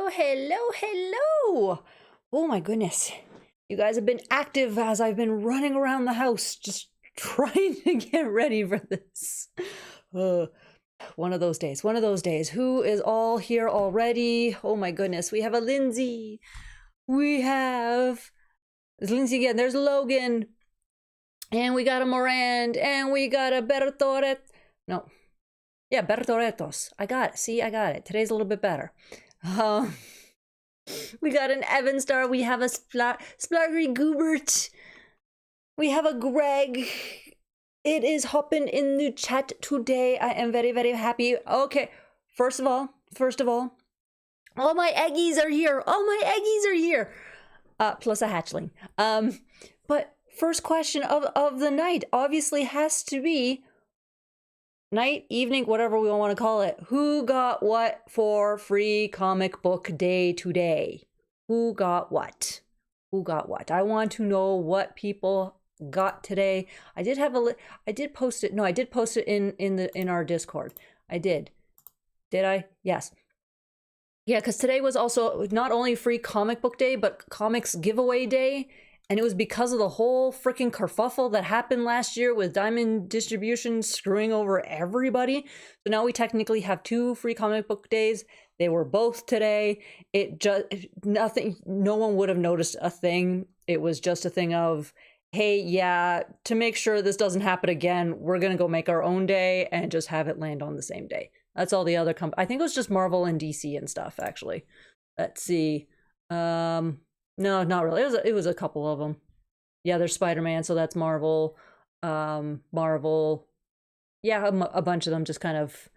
Hello, hello, hello. Oh my goodness. You guys have been active as I've been running around the house just trying to get ready for this. One of those days, one of those days. Who is all here already? Oh my goodness. We have a Lindsay. There's Lindsay again. There's Logan. And we got a Morand. And we got a Bertoret. No. Yeah, Bertoretos. I got it. See, I got it. Today's a little bit better. We got an Evan Star. We have a Splargy Goobert. We have a Greg. It is hopping in the chat today. I am very, very happy. Okay, first of all, all my eggies are here. All my eggies are here. Plus a hatchling. But first question of the night obviously has to be night, evening, whatever we want to call it. Who got what for free comic book day today? Who got what? Who got what? I want to know what people got today. I did post it. No, I did post it in our Discord. I did. Did I? Yes. Yeah, because today was also not only free comic book day, but comics giveaway day. And it was because of the whole freaking kerfuffle that happened last year with Diamond Distribution screwing over everybody. So now we technically have 2 free comic book days. They were both today. No one would have noticed a thing. It was just a thing of, hey, yeah, to make sure this doesn't happen again, we're going to go make our own day and just have it land on the same day. That's all the other I think it was just Marvel and DC and stuff, actually. Let's see. No, not really. It was a couple of them. Yeah, there's Spider-Man, so that's Marvel. Marvel. Yeah, a bunch of them just kind of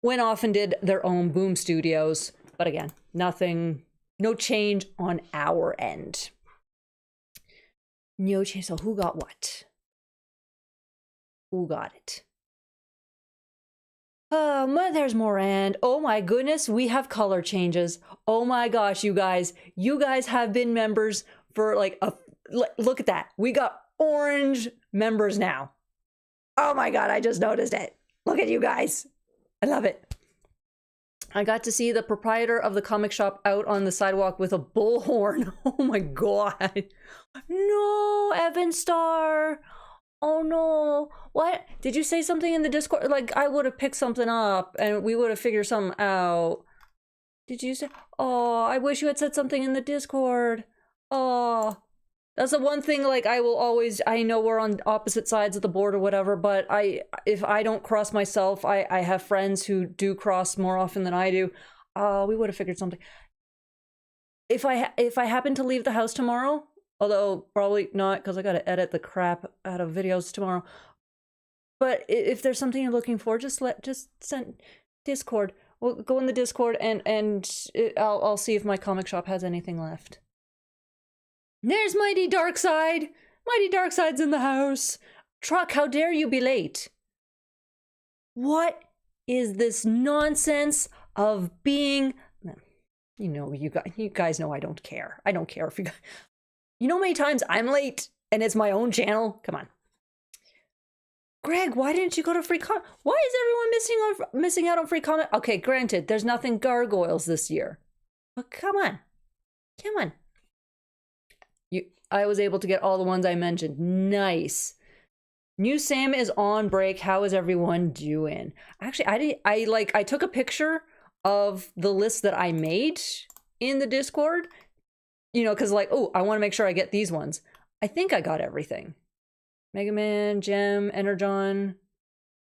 went off and did their own Boom Studios. But again, no change on our end. No change. So who got what? Who got it? There's Morand. Oh my goodness, we have color changes. Oh my gosh, you guys have been members for like look at that. We got orange members now. Oh my god, I just noticed it. Look at you guys. I love it. I got to see the proprietor of the comic shop out on the sidewalk with a bullhorn. Oh my god. No, Evan Star. Oh no. What? Did you say something in the Discord? Like, I would have picked something up and we would have figured something out. Did you say? Oh, I wish you had said something in the Discord. Oh, that's the one thing, like, I know we're on opposite sides of the board or whatever, but if I don't cross myself, I have friends who do cross more often than I do. We would have figured something. If I happen to leave the house tomorrow, although probably not because I got to edit the crap out of videos tomorrow. But if there's something you're looking for, just send Discord. We'll go in the Discord and I'll see if my comic shop has anything left. There's Mighty Darkside. Mighty Darkside's in the house. Truck, how dare you be late? What is this nonsense of being? You guys know I don't care. I don't care if you guys. You know how many times I'm late and it's my own channel? Come on. Greg, why didn't you go to free comment? Why is everyone missing out on free comment? Okay, granted, there's nothing Gargoyles this year. But come on. Come on. I was able to get all the ones I mentioned. Nice. New Sam is on break. How is everyone doing? Actually, I took a picture of the list that I made in the Discord. You know, because like, oh, I want to make sure I get these ones. I think I got everything. Mega Man, Gem, Energon.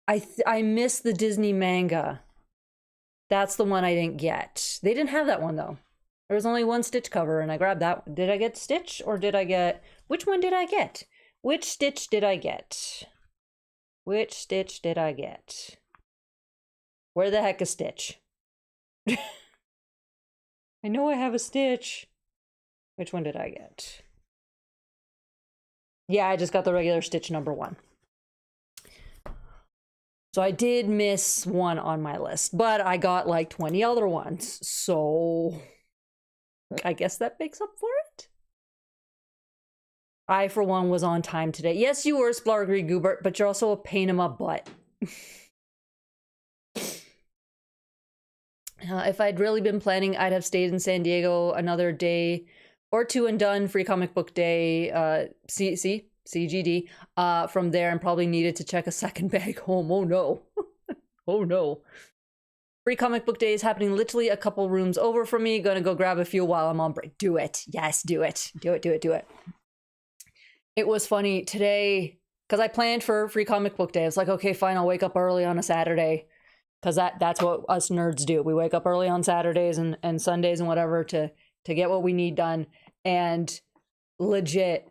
I missed the Disney manga. That's the one I didn't get. They didn't have that one, though. There was only one Stitch cover, and I grabbed that. Did I get Stitch, or did I get... Which one did I get? Which Stitch did I get? Which Stitch did I get? Where the heck is Stitch? I know I have a Stitch. Which one did I get? Yeah, I just got the regular Stitch number 1. So I did miss one on my list, but I got like 20 other ones. So I guess that makes up for it. I, for one, was on time today. Yes, you were, Splargy Goobert, but you're also a pain in my butt. If I'd really been planning, I'd have stayed in San Diego another day or two and done Free Comic Book Day, CGD, from there, and probably needed to check a second bag home. Oh no. Oh no. Free Comic Book Day is happening literally a couple rooms over from me. Gonna go grab a few while I'm on break. Do it. Yes, do it. Do it, do it, do it. It was funny today, because I planned for Free Comic Book Day. It's like, okay, fine, I'll wake up early on a Saturday. Because that's what us nerds do. We wake up early on Saturdays and Sundays and whatever to get what we need done. And legit,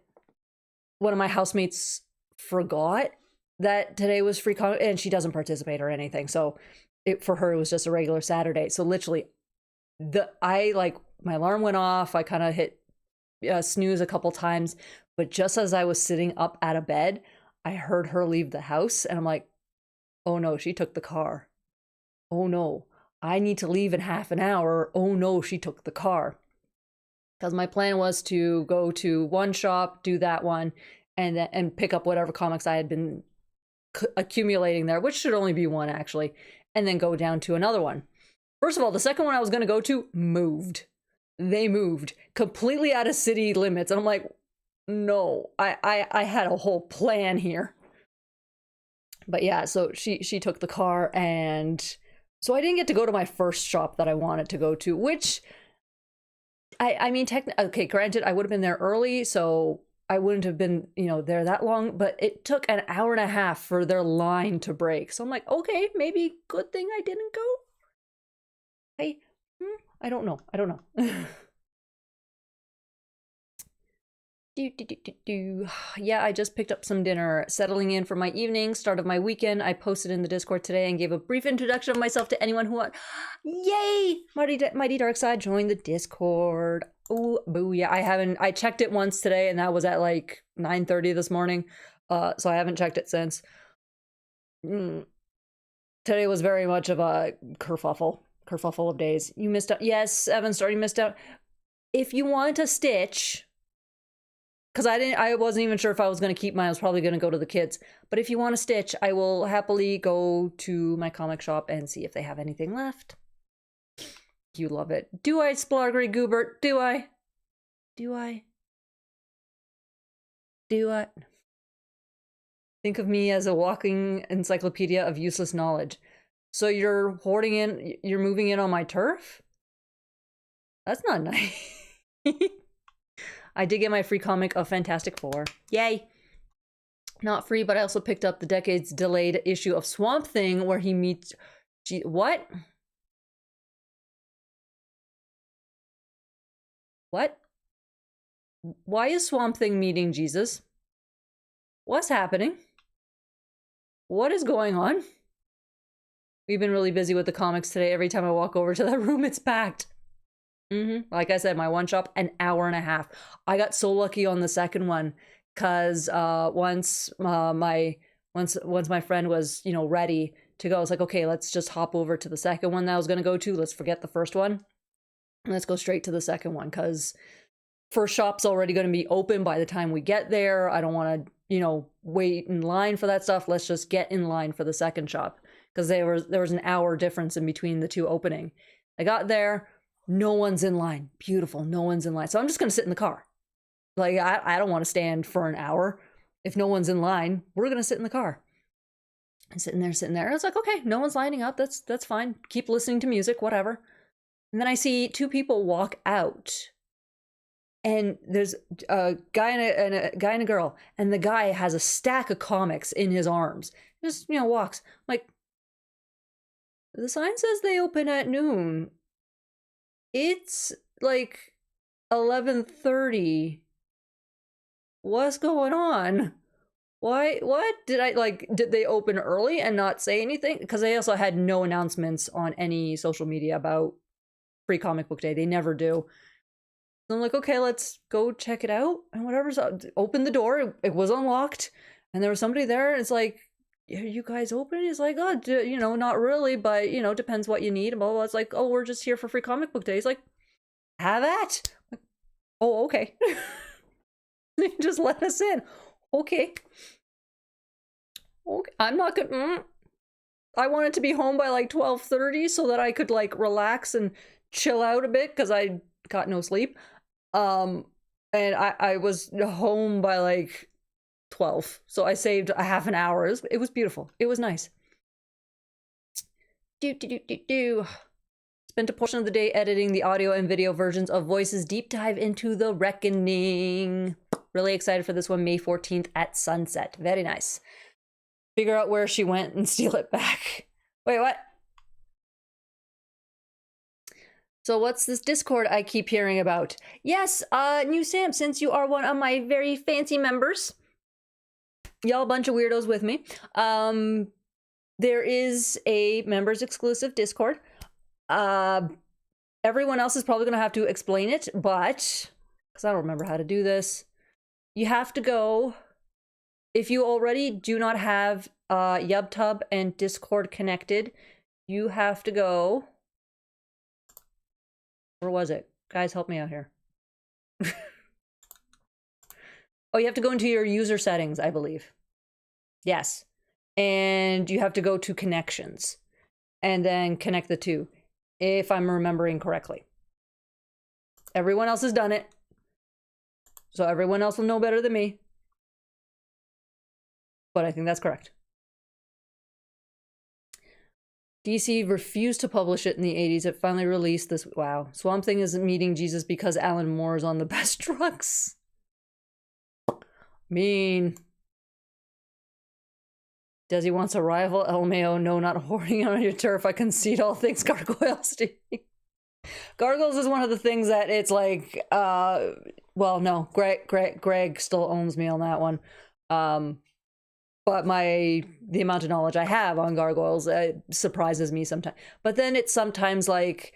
one of my housemates forgot that today was free comic, and she doesn't participate or anything. So for her, it was just a regular Saturday. So literally, my alarm went off. I kind of hit snooze a couple times. But just as I was sitting up out of bed, I heard her leave the house. And I'm like, oh no, she took the car. Oh no, I need to leave in half an hour. Oh no, she took the car. Because my plan was to go to one shop, do that one, and pick up whatever comics I had been accumulating there, which should only be one actually, and then go down to another one. First of all, the second one I was going to go to moved. They moved completely out of city limits. And I'm like, no, I had a whole plan here. But yeah, so she took the car, and so I didn't get to go to my first shop that I wanted to go to, which I mean, okay, granted, I would have been there early, so I wouldn't have been, there that long, but it took an hour and a half for their line to break. So I'm like, okay, maybe good thing I didn't go. I don't know. Yeah, I just picked up some dinner, settling in for my evening, start of my weekend. I posted in the Discord today and gave a brief introduction of myself to anyone who wants. Yay! Mighty Darkside joined the Discord. Ooh, booyah. I checked it once today, and that was at like 9:30 this morning. So I haven't checked it since. Today was very much of a kerfuffle of days. You missed out. Yes, Evan, sorry, you missed out. If you want a Stitch, because I wasn't even sure if I was going to keep mine. I was probably going to go to the kids. But if you want a Stitch, I will happily go to my comic shop and see if they have anything left. You love it. Do I, Splargery Goobert? Do I? Think of me as a walking encyclopedia of useless knowledge. So you're moving in on my turf? That's not nice. I did get my free comic of Fantastic Four. Yay! Not free, but I also picked up the decades delayed issue of Swamp Thing where he meets... What? What? Why is Swamp Thing meeting Jesus? What's happening? What is going on? We've been really busy with the comics today. Every time I walk over to that room, it's packed. Like I said, my one shop, an hour and a half. I got so lucky on the second one because once my friend was ready to go, I was like, okay, let's just hop over to the second one that I was gonna go to. Let's forget the first one. Let's go straight to the second one because first shop's already going to be open by the time we get there. I don't want to wait in line for that stuff. Let's just get in line for the second shop because there was an hour difference in between the two opening. I got there. No one's in line. Beautiful. No one's in line. So I'm just going to sit in the car. Like, I don't want to stand for an hour. If no one's in line, we're going to sit in the car. And sitting there. I was like, okay, no one's lining up. That's fine. Keep listening to music, whatever. And then I see two people walk out. And there's a guy and a girl. And the guy has a stack of comics in his arms. Just, walks. I'm like, the sign says they open at noon. It's like 11:30. What's going on? Why? What? Did they open early and not say anything? Because they also had no announcements on any social media about Free Comic Book Day. They never do. So I'm like, okay, let's go check it out. And whatever's up, open the door. It was unlocked. And there was somebody there. And it's like, are you guys open? He's like, oh, not really, but, depends what you need. And blah, blah, blah. It's like, oh, we're just here for Free Comic Book Day. He's like, have at. Like, oh, okay. Just let us in. Okay. I'm not gonna... I wanted to be home by like 12:30 so that I could like relax and chill out a bit because I got no sleep. And I was home by like 12, so I saved a half an hour. It was beautiful. It was nice. Spent a portion of the day editing the audio and video versions of Voices Deep Dive into the Reckoning. Really excited for this one, May 14th at sunset. Very nice. Figure out where she went and steal it back. Wait, what? So what's this Discord I keep hearing about? Yes, New Sam, since you are one of my very fancy members, y'all a bunch of weirdos with me, there is a members exclusive Discord. Everyone else is probably going to have to explain it, but, because I don't remember how to do this, you have to go, if you already do not have YubTub and Discord connected, you have to go, where was it? Guys, help me out here. Oh, you have to go into your user settings, I believe. Yes. And you have to go to connections and then connect the two, if I'm remembering correctly. Everyone else has done it, so everyone else will know better than me. But I think that's correct. DC refused to publish it in the 80s. It finally released this. Wow. Swamp Thing is meeting Jesus because Alan Moore is on the best drugs. Mean. Desi wants a rival. LMAO, no, not hoarding on your turf. I concede all things Gargoyles. Gargoyles is one of the things that it's like, well, no, Greg still owns me on that one. But the amount of knowledge I have on Gargoyles surprises me sometimes. But then it's sometimes like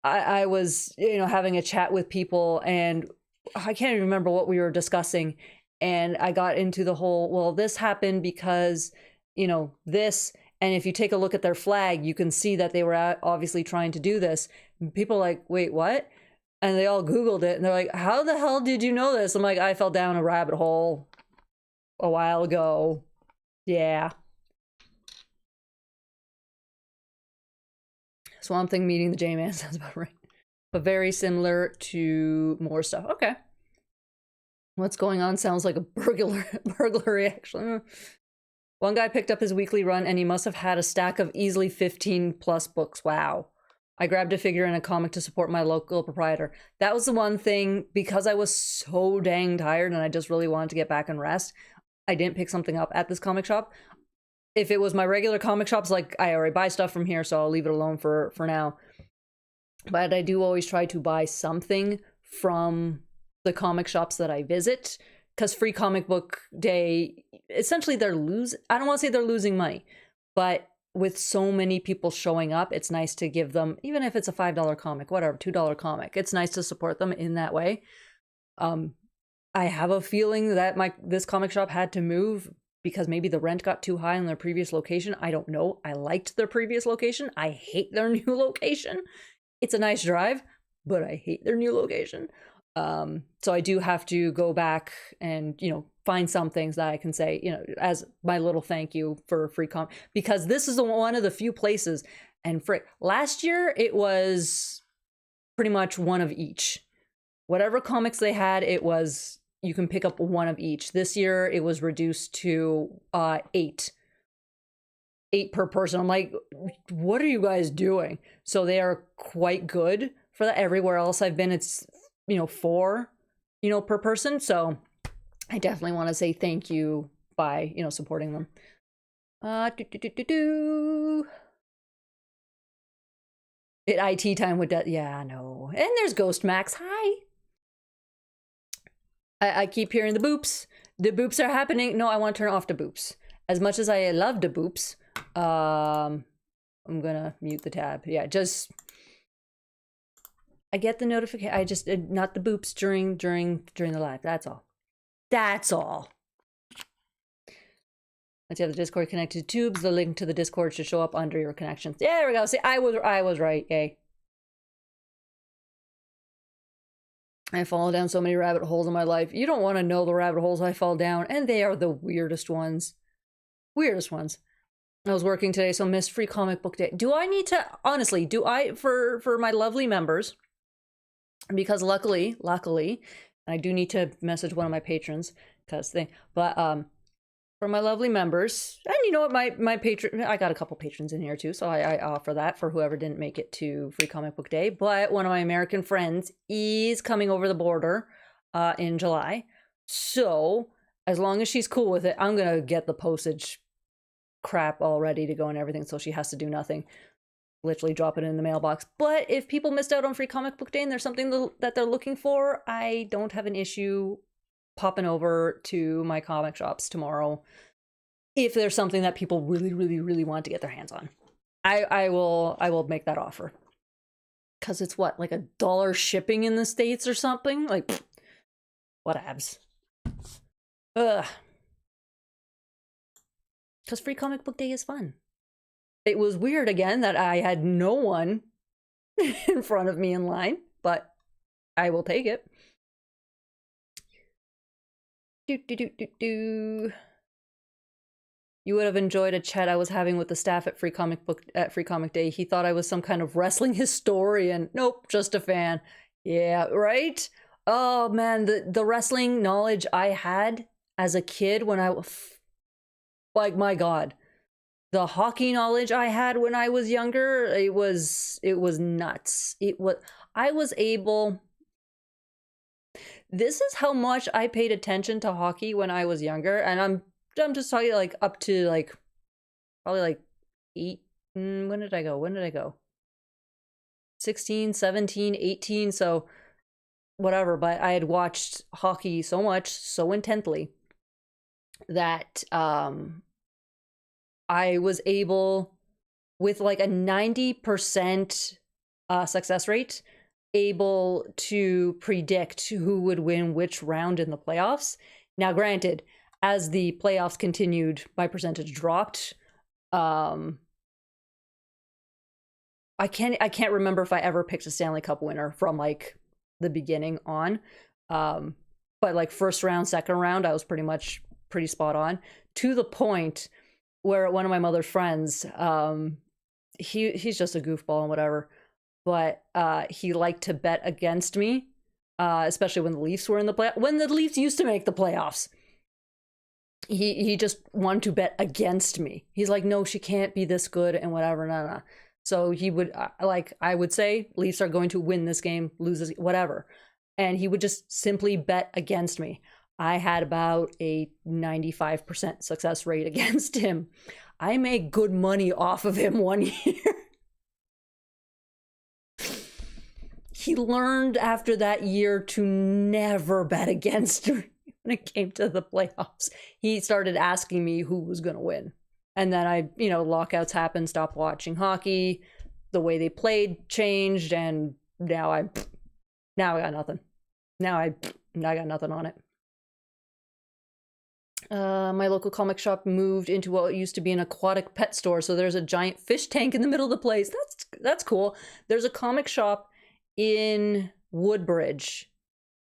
I was, having a chat with people and I can't even remember what we were discussing. And I got into the whole, well, this happened because, this. And if you take a look at their flag, you can see that they were obviously trying to do this. And people are like, wait, what? And they all Googled it. And they're like, how the hell did you know this? I'm like, I fell down a rabbit hole a while ago. Yeah. Swamp Thing meeting the J-Man sounds about right. But very similar to more stuff. Okay. What's going on sounds like a burglary, actually. One guy picked up his weekly run and he must have had a stack of easily 15 plus books. Wow. I grabbed a figure and a comic to support my local proprietor. That was the one thing, because I was so dang tired and I just really wanted to get back and rest, I didn't pick something up at this comic shop. If it was my regular comic shops, like I already buy stuff from here, so I'll leave it alone for now. But I do always try to buy something from the comic shops that I visit, because Free Comic Book Day, essentially I don't want to say they're losing money, but with so many people showing up, it's nice to give them, even if it's a $5 comic, whatever, $2 comic, it's nice to support them in that way. I have a feeling that this comic shop had to move because maybe the rent got too high in their previous location. I don't know. I liked their previous location. I hate their new location. It's a nice drive, but I hate their new location. So I do have to go back and, find some things that I can say, as my little thank you for free comic, because this is one of the few places, and last year it was pretty much one of each. Whatever comics they had, you can pick up one of each. This year it was reduced to 8 per person. I'm like, what are you guys doing? So they are quite good for that. Everywhere else I've been, it's 4 per person. So I definitely want to say thank you by supporting them. IT time with that. Yeah, I know. And there's Ghost Max. Hi. I keep hearing the boops. The boops are happening. No, I want to turn off the boops. As much as I love the boops, I'm gonna mute the tab. Yeah, just I get the notification. I just not the boops during the live. That's all. That's all. Let's have the Discord connected to tubes. The link to the Discord should show up under your connections. Yeah, there we go. See, I was right. Yay. I fall down so many rabbit holes in my life. You don't want to know the rabbit holes I fall down, and they are the weirdest ones. Weirdest ones. I was working today, so missed free comic book day. Do I need to, honestly, do I, for my lovely members, because luckily, I do need to message one of my patrons, because for my lovely members, and you know what, my patron, I got a couple patrons in here too, so I offer that for whoever didn't make it to free comic book day, but one of my American friends is coming over the border in July, so as long as she's cool with it, I'm gonna get the postage crap all ready to go and everything, so she has to do nothing. Literally drop it in the mailbox. But if people missed out on free comic book day and there's something that they're looking for, I don't have an issue popping over to my comic shops tomorrow if there's something that people really want to get their hands on. I will make that offer, because it's what, like $1 shipping in the States or something, like whatevs. Ugh. Because free comic book day is fun. It was weird again that I had no one in front of me in line, but I will take it. You would have enjoyed a chat I was having with the staff at Free Comic Day. He thought I was some kind of wrestling historian. Nope, just a fan. Yeah, right? Oh man, the wrestling knowledge I had as a kid when I was, like, my God. The hockey knowledge I had when I was younger, it was nuts. I was able, this is how much I paid attention to hockey when I was younger, and I'm just talking like up to like probably like 8, when did I go? 16, 17, 18, so whatever, but I had watched hockey so much, so intently, that I was able, with like a 90% success rate, able to predict who would win which round in the playoffs. Now, granted, as the playoffs continued, my percentage dropped. I can't remember if I ever picked a Stanley Cup winner from like the beginning on. But like first round, second round, I was pretty spot on, to the point where one of my mother's friends, he's just a goofball and whatever, but he liked to bet against me, especially when the Leafs were in the playoffs. When the Leafs used to make the playoffs, he just wanted to bet against me. He's like, no, she can't be this good and whatever, no. So he would, I would say, Leafs are going to win this game, loses, whatever. And he would just simply bet against me. I had about a 95% success rate against him. I made good money off of him one year. He learned after that year to never bet against me when it came to the playoffs. He started asking me who was going to win. And then lockouts happened, stopped watching hockey. The way they played changed, and now I got nothing. Now I got nothing on it. My local comic shop moved into what used to be an aquatic pet store, so there's a giant fish tank in the middle of the place. That's cool. There's a comic shop in Woodbridge.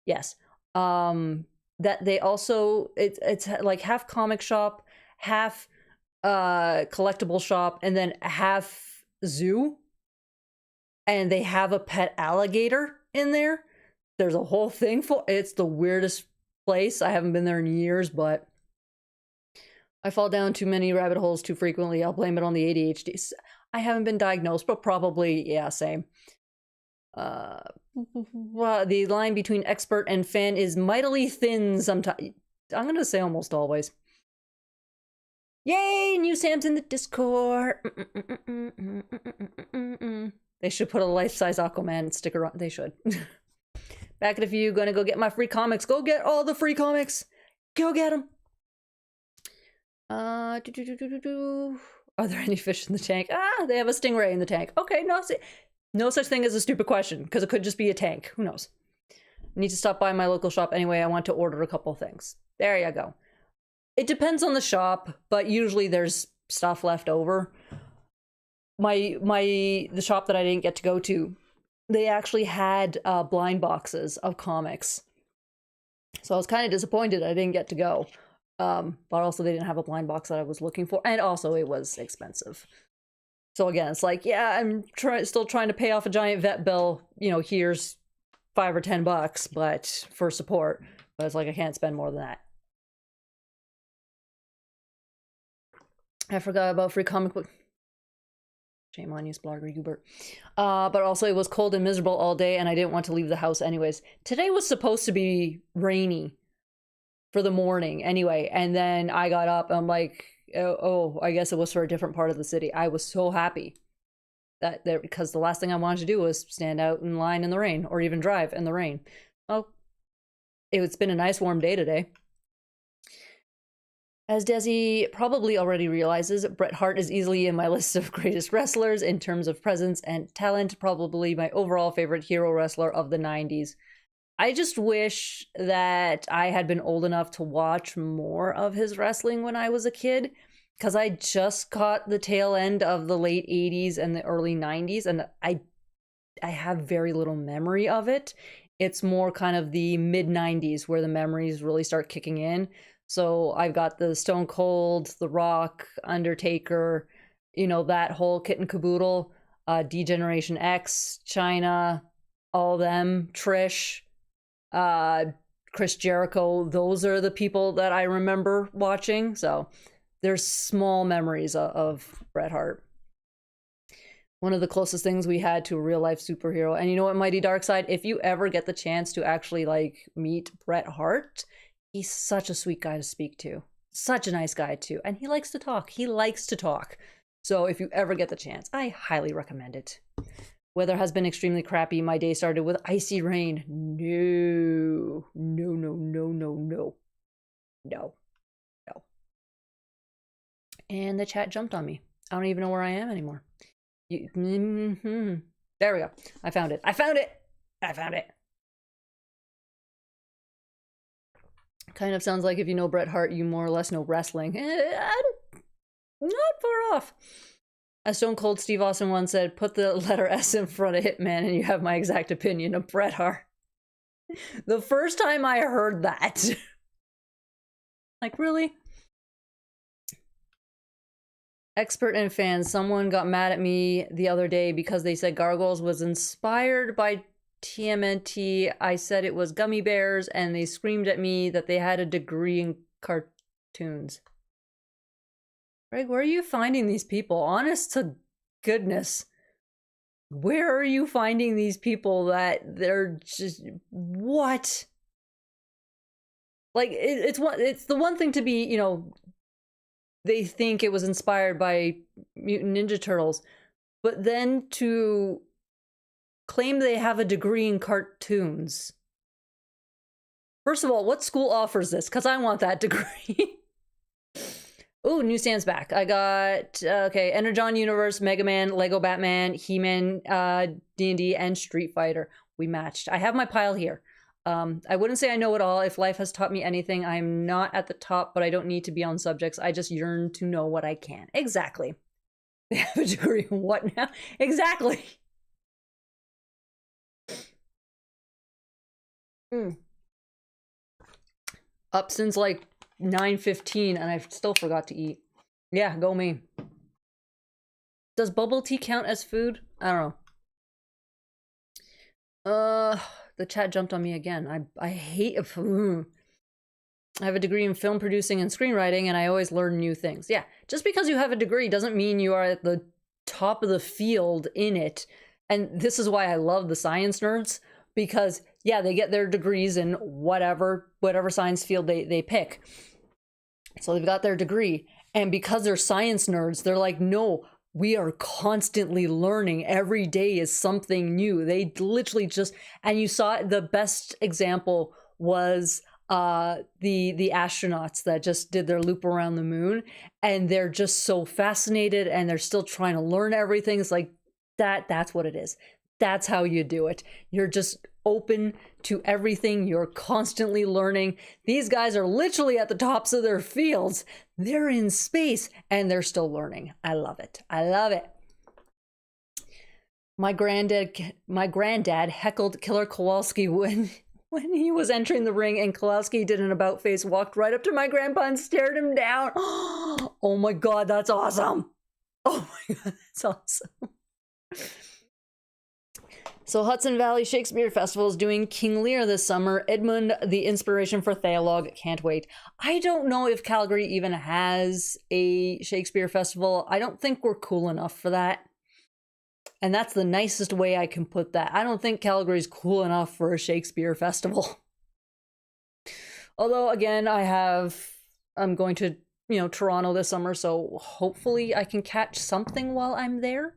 Yes. That they also, it's like half comic shop, half collectible shop, and then half zoo. And they have a pet alligator in there. There's a whole thing for it's the weirdest place. I haven't been there in years, but I fall down too many rabbit holes too frequently. I'll blame it on the ADHD. I haven't been diagnosed, but probably, yeah, same. Well, the line between expert and fan is mightily thin sometimes. I'm going to say almost always. Yay, new Sam's in the Discord. They should put a life-size Aquaman sticker on. They should. Back at a few, gonna go get my free comics. Go get all the free comics. Go get them. Are there any fish in the tank? They have a stingray in the tank. Okay, no such thing as a stupid question, because it could just be a tank. Who knows? I need to stop by my local shop anyway. I want to order a couple things. There you go. It depends on the shop, but usually there's stuff left over. The shop that I didn't get to go to, they actually had blind boxes of comics. So I was kind of disappointed I didn't get to go. But also they didn't have a blind box that I was looking for, and also it was expensive. So again, it's like, yeah, I'm still trying to pay off a giant vet bill. You know, here's $5 or $10, but for support. But it's like I can't spend more than that. I forgot about free comic book. Shame on you, Splogger Hubert. But also it was cold and miserable all day, and I didn't want to leave the house anyways. Today was supposed to be rainy for the morning anyway, and then I got up. I'm like, oh, I guess it was for a different part of the city. I was so happy that there, because the last thing I wanted to do was stand out in line in the rain or even drive in the rain. Oh, it's been a nice warm day today. As Desi probably already realizes, Bret Hart is easily in my list of greatest wrestlers in terms of presence and talent, probably my overall favorite hero wrestler of the 90s. I just wish that I had been old enough to watch more of his wrestling when I was a kid, because I just caught the tail end of the late 80s and the early 90s, and I have very little memory of it. It's more kind of the mid 90s where the memories really start kicking in. So I've got the Stone Cold, The Rock, Undertaker, you know, that whole kit and caboodle, D-Generation X, Chyna, all them, Trish, Chris Jericho. Those are the people that I remember watching. So there's small memories of Bret Hart. One of the closest things we had to a real life superhero. And you know what, Mighty Darkside, if you ever get the chance to actually like meet Bret Hart, he's such a sweet guy to speak to. Such a nice guy too. And he likes to talk. He likes to talk. So if you ever get the chance, I highly recommend it. Weather has been extremely crappy. My day started with icy rain. No. No, no, no, no, no. No. No. And the chat jumped on me. I don't even know where I am anymore. There we go. I found it. I found it. I found it. Kind of sounds like if you know Bret Hart, you more or less know wrestling. Not far off. As Stone Cold Steve Austin once said, put the letter S in front of Hitman and you have my exact opinion of Bret Hart. The first time I heard that. Like, really? Expert and fans, someone got mad at me the other day because they said Gargoyles was inspired by TMNT. I said it was gummy bears, and they screamed at me that they had a degree in cartoons. Greg, where are you finding these people? Honest to goodness. Where are you finding these people that they're just... What? Like, it's the one thing to be, you know, they think it was inspired by Mutant Ninja Turtles, but then to claim they have a degree in cartoons. First of all, what school offers this? Because I want that degree. Ooh, newsstand's back. I got, okay, Energon Universe, Mega Man, Lego Batman, He-Man, D&D, and Street Fighter. We matched. I have my pile here. I wouldn't say I know it all. If life has taught me anything, I'm not at the top, but I don't need to be on subjects. I just yearn to know what I can. Exactly. They have a degree in what now? Exactly. Up since like 9:15 and I still forgot to eat. Yeah, go me. Does bubble tea count as food? I don't know. The chat jumped on me again. I hate... I have a degree in film producing and screenwriting, and I always learn new things. Yeah, just because you have a degree doesn't mean you are at the top of the field in it. And this is why I love the science nerds, because, yeah, they get their degrees in whatever science field they pick. So they've got their degree. And because they're science nerds, they're like, no, we are constantly learning. Every day is something new. They literally just... And you saw the best example was... the astronauts that just did their loop around the moon, and they're just so fascinated and they're still trying to learn everything. It's like that's what it is. That's how you do it. You're just open to everything. You're constantly learning. These guys are literally at the tops of their fields. They're in space and they're still learning. I love it. I love it. My granddad heckled Killer Kowalski when when he was entering the ring and Kowalski did an about face, walked right up to my grandpa and stared him down. Oh my God, that's awesome. Oh my God, that's awesome. So Hudson Valley Shakespeare Festival is doing King Lear this summer. Edmund, the inspiration for Theologue. Can't wait. I don't know if Calgary even has a Shakespeare festival. I don't think we're cool enough for that. And that's the nicest way I can put that. I don't think Calgary's cool enough for a Shakespeare festival. Although, again, I'm going to, Toronto this summer, so hopefully I can catch something while I'm there.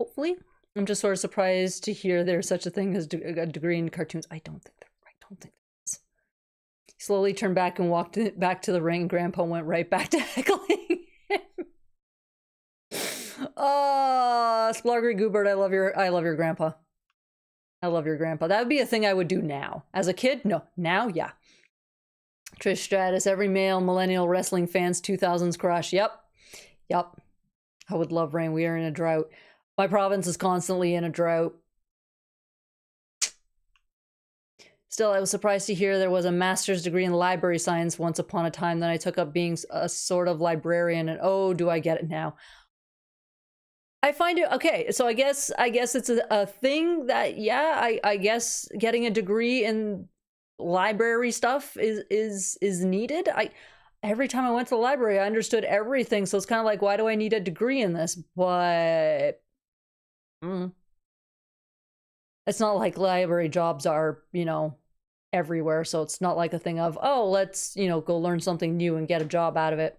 Hopefully. I'm just sort of surprised to hear there's such a thing as a degree in cartoons. I don't think there is. He slowly turned back and walked back to the ring, and Grandpa went right back to heckling him. Splargery Goobert, I love your grandpa. I love your grandpa. That would be a thing I would do now. As a kid, no. Now, yeah. Trish Stratus, every male millennial wrestling fan's 2000s crush. Yep. I would love rain. We are in a drought. My province is constantly in a drought. Still, I was surprised to hear there was a master's degree in library science once upon a time. Then I took up being a sort of librarian, and oh, do I get it now. I find it okay. So I guess it's a thing that, yeah, I guess getting a degree in library stuff is needed. Every time I went to the library, I understood everything. So it's kind of like, why do I need a degree in this? But it's not like library jobs are, everywhere. So it's not like a thing of, oh, let's, go learn something new and get a job out of it.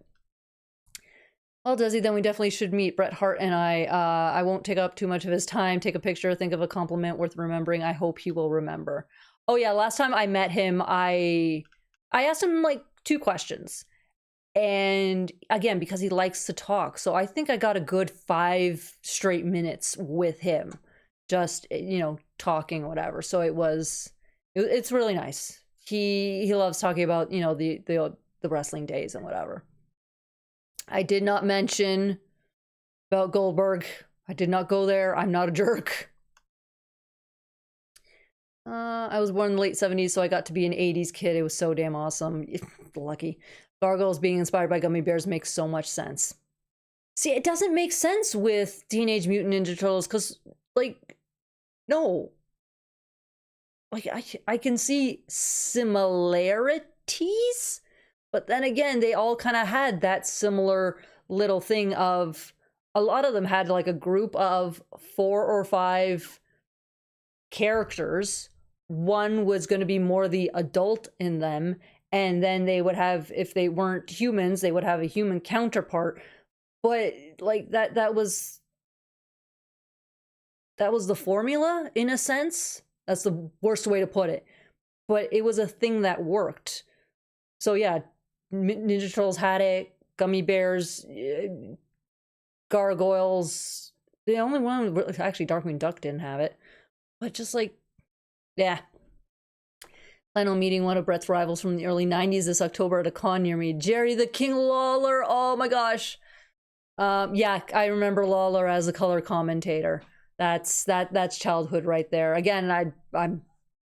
Well, Desi, then we definitely should meet. Bret Hart and I won't take up too much of his time. Take a picture, think of a compliment worth remembering. I hope he will remember. Oh yeah, last time I met him, I asked him like 2 questions. And again, because he likes to talk. So I think I got a good 5 straight minutes with him. Just, talking, whatever. So it's really nice. He loves talking about, the wrestling days and whatever. I did not mention about Goldberg. I did not go there. I'm not a jerk. I was born in the late 70s, so I got to be an 80s kid. It was so damn awesome. Lucky. Gargoyles being inspired by gummy bears makes so much sense. See, it doesn't make sense with Teenage Mutant Ninja Turtles, because, no. I can see similarities, but then again, they all kind of had that similar little thing of, a lot of them had like a group of 4 or 5 characters. One was going to be more the adult in them, and then they would have, if they weren't humans, they would have a human counterpart. But like that was the formula in a sense. That's the worst way to put it, but it was a thing that worked. So yeah, Ninja Turtles had it, Gummy Bears, Gargoyles. The only one, actually, Darkwing Duck didn't have it. But just yeah. Plan on meeting one of Bret's rivals from the early 90s this October at a con near me. Jerry the King Lawler. Oh my gosh. Yeah, I remember Lawler as a color commentator. That's childhood right there. Again, I'm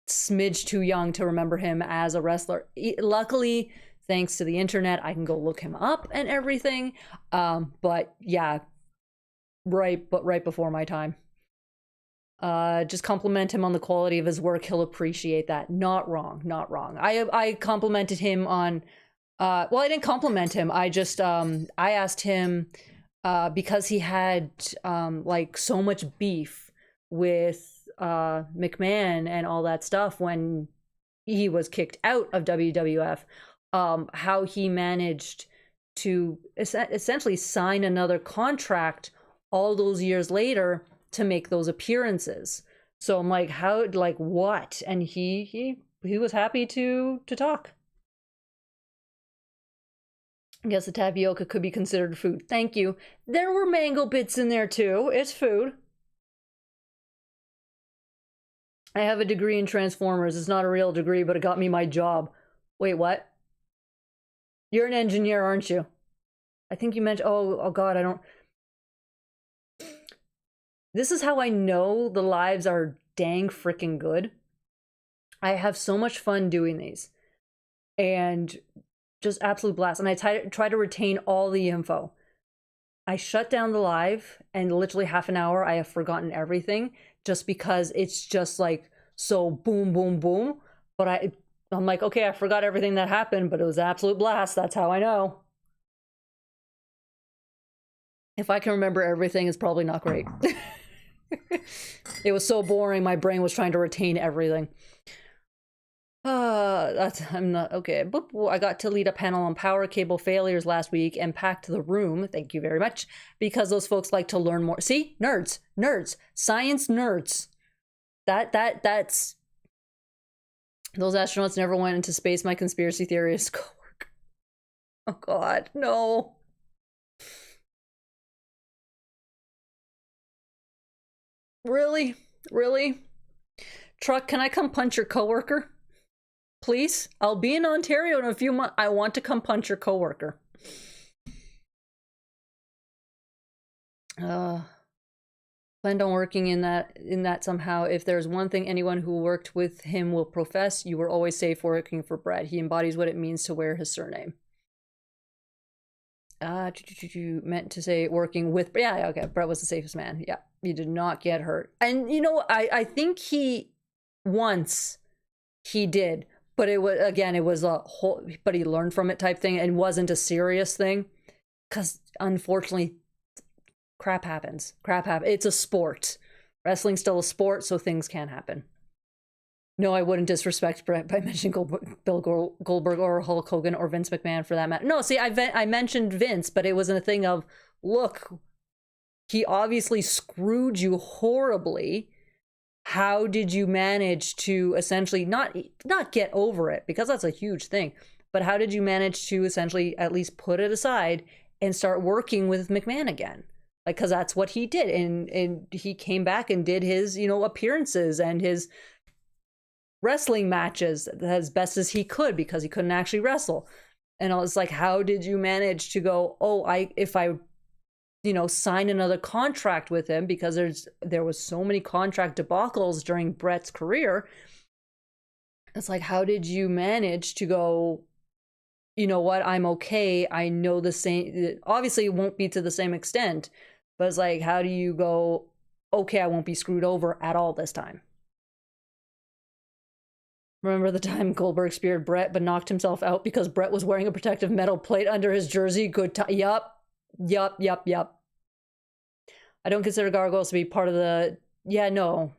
smidge too young to remember him as a wrestler. Luckily, thanks to the internet, I can go look him up and everything. But yeah, right before my time. Just compliment him on the quality of his work. He'll appreciate that. Not wrong. I complimented him on, well, I didn't compliment him. I just, I asked him, because he had, so much beef with, McMahon and all that stuff when he was kicked out of WWF, how he managed to essentially sign another contract all those years later to make those appearances. So I'm like, how, what? And he was happy to talk. I guess the tapioca could be considered food. Thank you. There were mango bits in there too. It's food. I have a degree in Transformers. It's not a real degree, but it got me my job. Wait, what? You're an engineer, aren't you? I think you mentioned, oh God, I don't. This is how I know the lives are dang freaking good. I have so much fun doing these, and just absolute blast. And I try to retain all the info. I shut down the live, and literally half an hour I have forgotten everything, just because it's just like so boom, boom, boom. But I'm like, okay, I forgot everything that happened, but it was an absolute blast. That's how I know. If I can remember everything, it's probably not great. It was so boring, my brain was trying to retain everything. I'm not okay. I got to lead a panel on power cable failures last week and packed the room. Thank you very much, because those folks like to learn more. See, nerds, science nerds. That's those astronauts never went into space. My conspiracy theorist coworker. Oh God, no. Really? Truck, can I come punch your coworker? Please? I'll be in Ontario in a few months. I want to come punch your coworker. Planned on working in that somehow. If there's one thing anyone who worked with him will profess, you were always safe working for Bret. He embodies what it means to wear his surname. Meant to say working with, yeah, okay, Bret was the safest man. Yeah, he did not get hurt. And you know, I think he did, but it was a whole, but he learned from it type thing, and wasn't a serious thing, because unfortunately crap happens. It's a sport. Wrestling's still a sport, so things can happen. No, I wouldn't disrespect Bret by mentioning Bill Goldberg or Hulk Hogan or Vince McMahon for that matter. No, see, I mentioned Vince, but it wasn't a thing of, look, he obviously screwed you horribly. How did you manage to essentially not get over it? Because that's a huge thing. But how did you manage to essentially at least put it aside and start working with McMahon again? Like, because that's what he did. And he came back and did his, appearances and his wrestling matches as best as he could, because he couldn't actually wrestle. And I was like, how did you manage to go, if I sign another contract with him, because there was so many contract debacles during Bret's career. It's like, how did you manage to go, you know what, I'm okay, I know the same, obviously it won't be to the same extent, but it's like, how do you go, okay, I won't be screwed over at all this time? Remember the time Goldberg speared Bret but knocked himself out because Bret was wearing a protective metal plate under his jersey? Good time. Yup. I don't consider Gargoyles to be part of the... Yeah, no.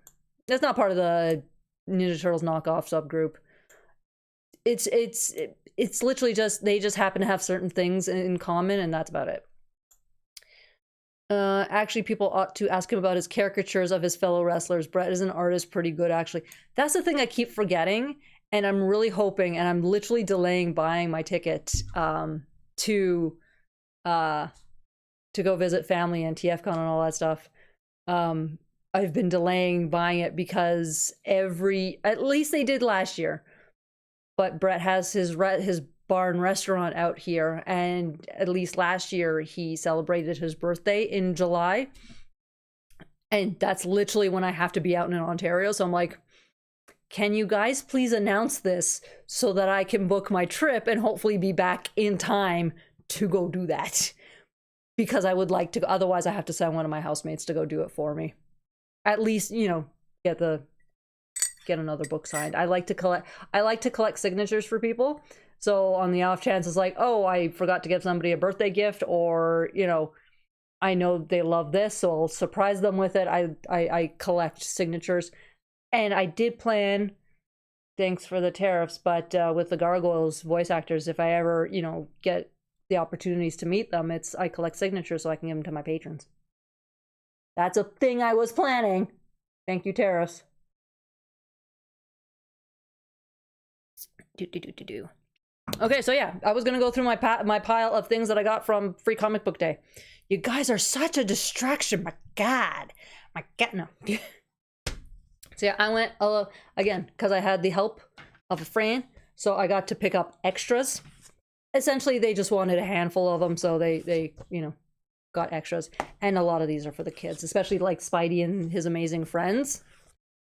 That's not part of the Ninja Turtles knockoff subgroup. It's literally just... They just happen to have certain things in common, and that's about it. Actually, people ought to ask him about his caricatures of his fellow wrestlers. Bret is an artist, pretty good, actually. That's the thing I keep forgetting, and I'm really hoping, and I'm literally delaying buying my ticket to go visit family and TFCon and all that stuff. I've been delaying buying it because at least they did last year, but Bret has his bar and restaurant out here, and at least last year he celebrated his birthday in July, and that's literally when I have to be out in Ontario. So I'm like, can you guys please announce this so that I can book my trip and hopefully be back in time to go do that? Because I would like to, otherwise I have to send one of my housemates to go do it for me. At least, get another book signed. I like to collect signatures for people. So on the off chance it's like, oh, I forgot to give somebody a birthday gift, or, I know they love this, so I'll surprise them with it. I collect signatures. And I did plan, thanks for the tariffs, but with the Gargoyles voice actors, if I ever, get the opportunities to meet them, I collect signatures so I can give them to my patrons. That's a thing I was planning. Thank you, tariffs. Okay, so yeah, I was gonna go through my pile of things that I got from Free Comic Book Day. You guys are such a distraction. My God, no. So yeah, I went again because I had the help of a friend, so I got to pick up extras. Essentially, they just wanted a handful of them, so they got extras, and a lot of these are for the kids, especially like Spidey and his amazing friends.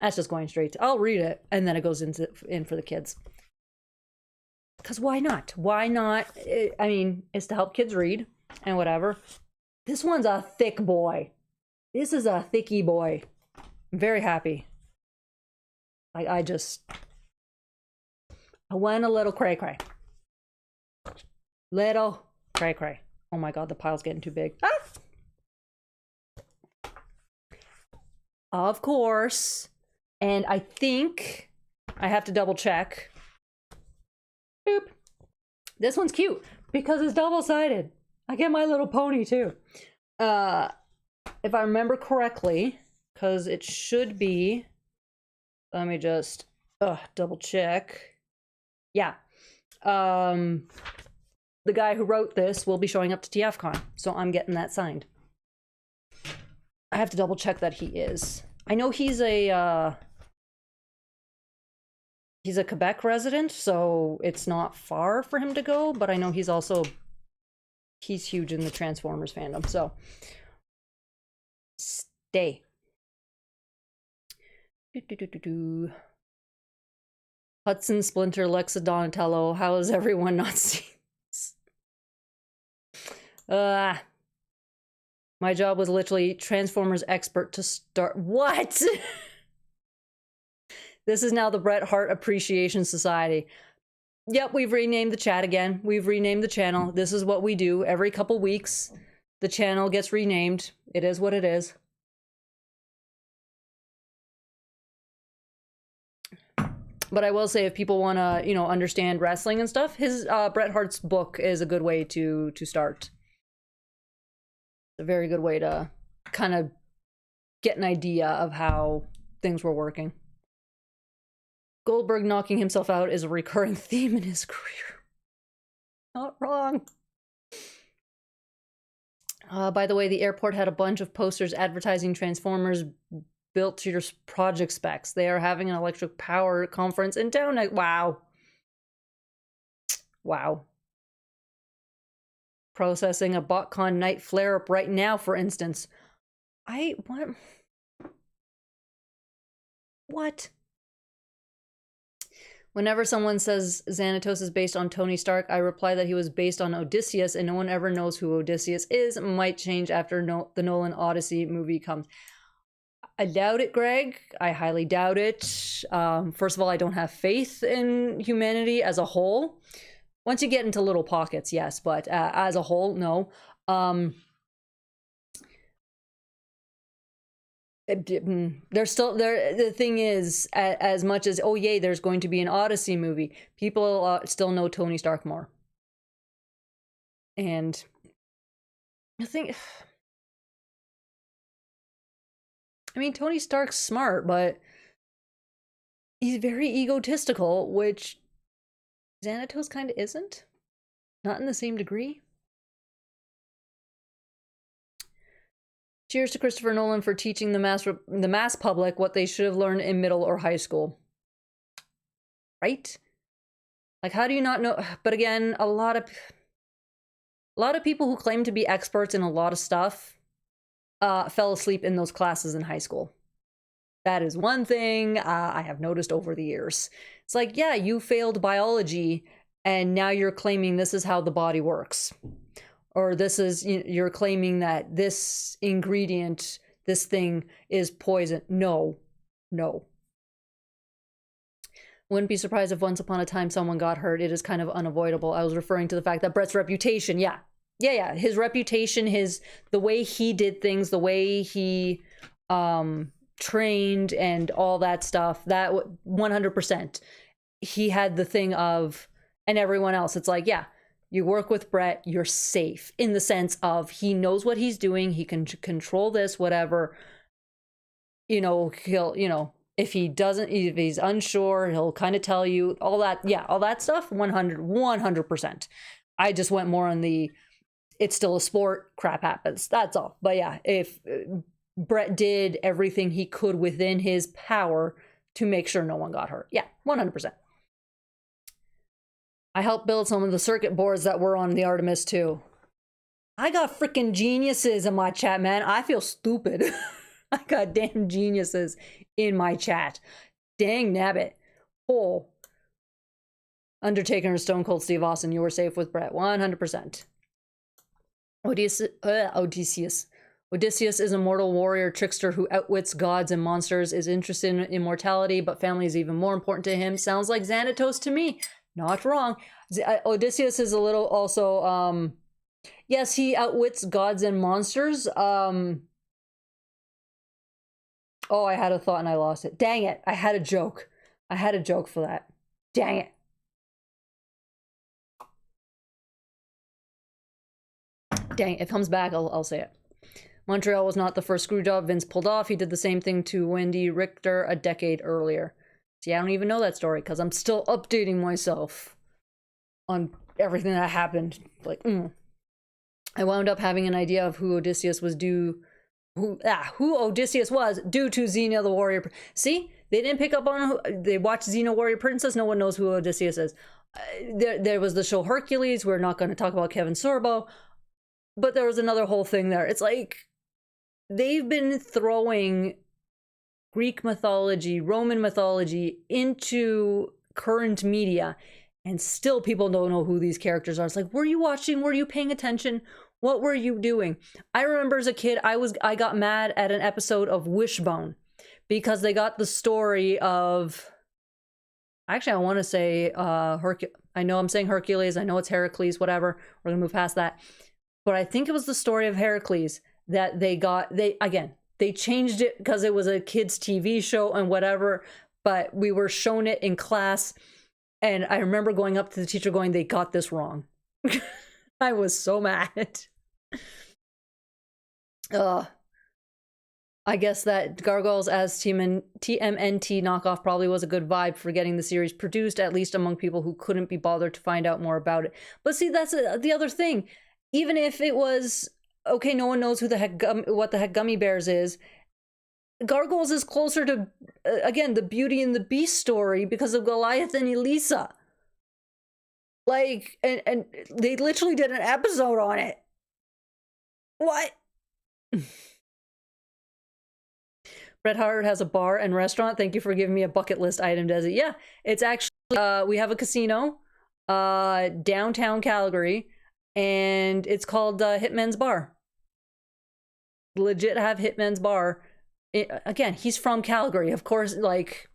That's just going straight to, I'll read it, and then it goes in for the kids. Because why not? Why not? I mean, it's to help kids read and whatever. This one's a thick boy. This is a thicky boy. I'm very happy. I went a little cray-cray. Little cray-cray. Oh my god, the pile's getting too big. Ah! Of course. And I think I have to double check. Boop. This one's cute because it's double-sided. I get My Little Pony too. If I remember correctly, because it should be, let me just double check. Yeah. The guy who wrote this will be showing up to TFCon, so I'm getting that signed. I have to double check that he is. I know he's a Quebec resident, so it's not far for him to go, but I know he's huge in the Transformers fandom, so stay. Hudson, Splinter, Lexa, Donatello, how has everyone not seen this? My job was literally Transformers expert to start. What? This is now the Bret Hart Appreciation Society. Yep, we've renamed the chat again. We've renamed the channel. This is what we do every couple weeks. The channel gets renamed. It is what it is. But I will say, if people want to, you know, understand wrestling and stuff, his Bret Hart's book is a good way to start. A very good way to kind of get an idea of how things were working. Goldberg knocking himself out is a recurring theme in his career. Not wrong. By the way, the airport had a bunch of posters advertising Transformers built to your project specs. They are having an electric power conference in town. Wow. Wow. Processing a BotCon night flare-up right now, for instance. What? Whenever someone says Xanatos is based on Tony Stark, I reply that he was based on Odysseus, and no one ever knows who Odysseus is. It might change after the Nolan Odyssey movie comes. I doubt it, Greg. I highly doubt it. First of all, I don't have faith in humanity as a whole. Once you get into little pockets, yes, but as a whole, no. They're still there. The thing is, as much as, oh yay, there's going to be an Odyssey movie, people still know Tony Stark more. And I think, I mean, Tony Stark's smart, but he's very egotistical, which Xanatos kind of isn't. Not in the same degree. Cheers to Christopher Nolan for teaching the mass public what they should have learned in middle or high school. Right? Like, how do you not know? But again, a lot of people who claim to be experts in a lot of stuff fell asleep in those classes in high school. That is one thing I have noticed over the years. It's like, yeah, you failed biology, and now you're claiming this is how the body works. Or this is, you're claiming that this ingredient, this thing is poison. No. Wouldn't be surprised if once upon a time someone got hurt. It is kind of unavoidable. I was referring to the fact that Bret's reputation, yeah. His reputation, the way he did things, the way he trained and all that stuff, that 100%. He had the thing of, and everyone else, it's like, yeah, you work with Bret, you're safe, in the sense of he knows what he's doing, he can control this, whatever. He'll, if he's unsure, he'll kind of tell you all that. Yeah, all that stuff, 100%. I just went more on the, it's still a sport, crap happens, that's all. But yeah, if Bret did everything he could within his power to make sure no one got hurt. Yeah, 100%. I helped build some of the circuit boards that were on the Artemis too. I got freaking geniuses in my chat, man. I feel stupid. I got damn geniuses in my chat. Dang nabbit. Oh. Undertaker and Stone Cold Steve Austin, you were safe with Bret. 100%. Odysseus. Odysseus is a mortal warrior trickster who outwits gods and monsters, is interested in immortality, but family is even more important to him. Sounds like Xanatos to me. Not wrong. Odysseus is a little also, yes, he outwits gods and monsters. Oh, I had a thought and I lost it. Dang it. I had a joke. I had a joke for that. Dang it. Dang, if it comes back, I'll say it. Montreal was not the first screw job Vince pulled off. He did the same thing to Wendy Richter a decade earlier. See, I don't even know that story because I'm still updating myself on everything that happened. Like, I wound up having an idea of who Odysseus was due to Xena the Warrior. See, they didn't pick up on they watched Xena Warrior Princess. No one knows who Odysseus is. There was the show Hercules. We're not going to talk about Kevin Sorbo, but there was another whole thing there. It's like they've been throwing Greek mythology, Roman mythology into current media, and still people don't know who these characters are. It's like, were you watching? Were you paying attention? What were you doing? I remember as a kid, I got mad at an episode of Wishbone because they got the story of, actually, I want to say I know I'm saying Hercules. I know it's Heracles, whatever. We're going to move past that. But I think it was the story of Heracles that they changed it because it was a kid's TV show and whatever, but we were shown it in class. And I remember going up to the teacher going, they got this wrong. I was so mad. I guess that Gargoyles as TMNT knockoff probably was a good vibe for getting the series produced, at least among people who couldn't be bothered to find out more about it. But see, that's the other thing. Even if it was, okay, no one knows who the heck, what the heck Gummy Bears is, Gargoyles is closer to, again, the Beauty and the Beast story because of Goliath and Elisa. Like, and they literally did an episode on it. What? Bret Hart has a bar and restaurant. Thank you for giving me a bucket list item, Desi. Yeah, it's actually, we have a casino, downtown Calgary, and it's called Hitman's Bar. Legit have Hitman's Bar. Again, he's from Calgary, of course, like,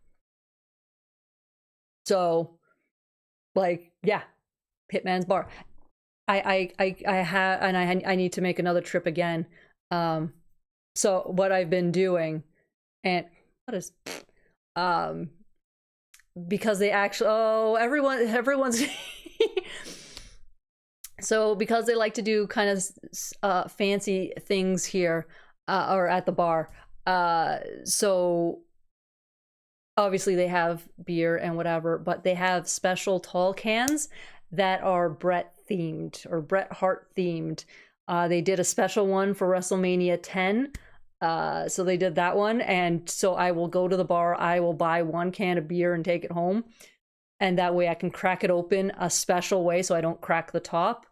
so, like, yeah, Hitman's Bar. I have, and I need to make another trip again. So what I've been doing, and what is, because they actually, everyone's, so because they like to do kind of fancy things here, or at the bar, so obviously they have beer and whatever, but they have special tall cans that are Bret themed or Bret Hart themed. They did a special one for WrestleMania 10. So they did that one. And so I will go to the bar. I will buy one can of beer and take it home. And that way I can crack it open a special way so I don't crack the top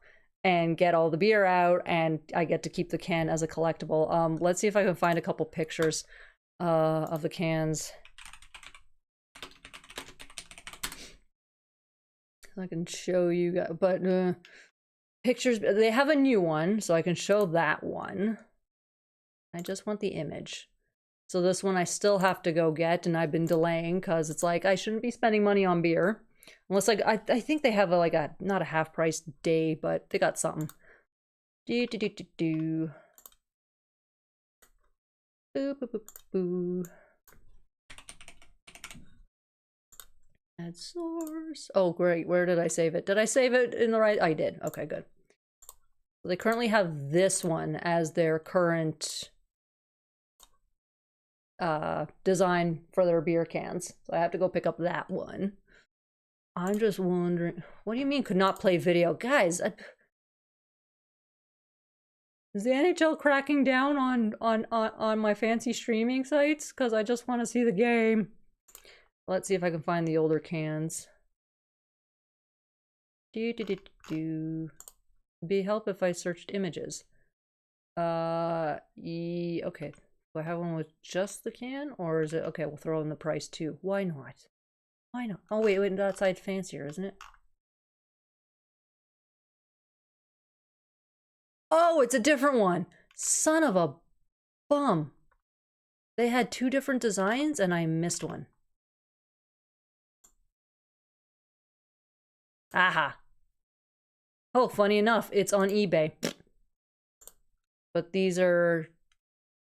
and get all the beer out. And I get to keep the can as a collectible. Let's see if I can find a couple pictures of the cans. I can show you guys, but pictures, they have a new one, so I can show that one. I just want the image. So this one I still have to go get, and I've been delaying because it's like I shouldn't be spending money on beer. Unless like I think they have a not a half price day, but they got something. Boo, boo, boo, boo. Add source. Oh, great. Where did I save it? Did I save it in the right? I did. Okay, good. So they currently have this one as their current design for their beer cans. So I have to go pick up that one. I'm just wondering, what do you mean could not play video? Guys, is the NHL cracking down on my fancy streaming sites? Because I just want to see the game. Let's see if I can find the older cans. Be help if I searched images. Okay, Do I have one with just the can, or is it okay? We'll throw in the price too. Why not? Why not? Oh wait, that side's fancier, isn't it? Oh, it's a different one. Son of a bum. They had two different designs and I missed one. Aha. Oh, funny enough, it's on eBay. But these are,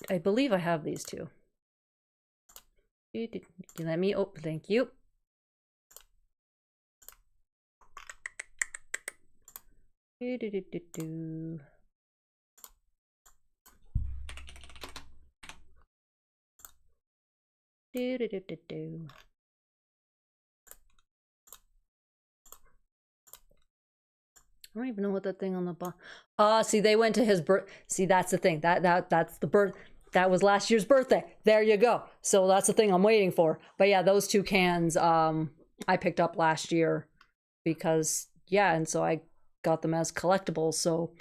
I believe I have these two. Let me, oh, thank you. I don't even know what that thing on the bottom. See, they went to his birth. See, that's the thing. That's the birth. That was last year's birthday. There you go. So that's the thing I'm waiting for. But yeah, those two cans I picked up last year because yeah, and so I got them as collectibles. So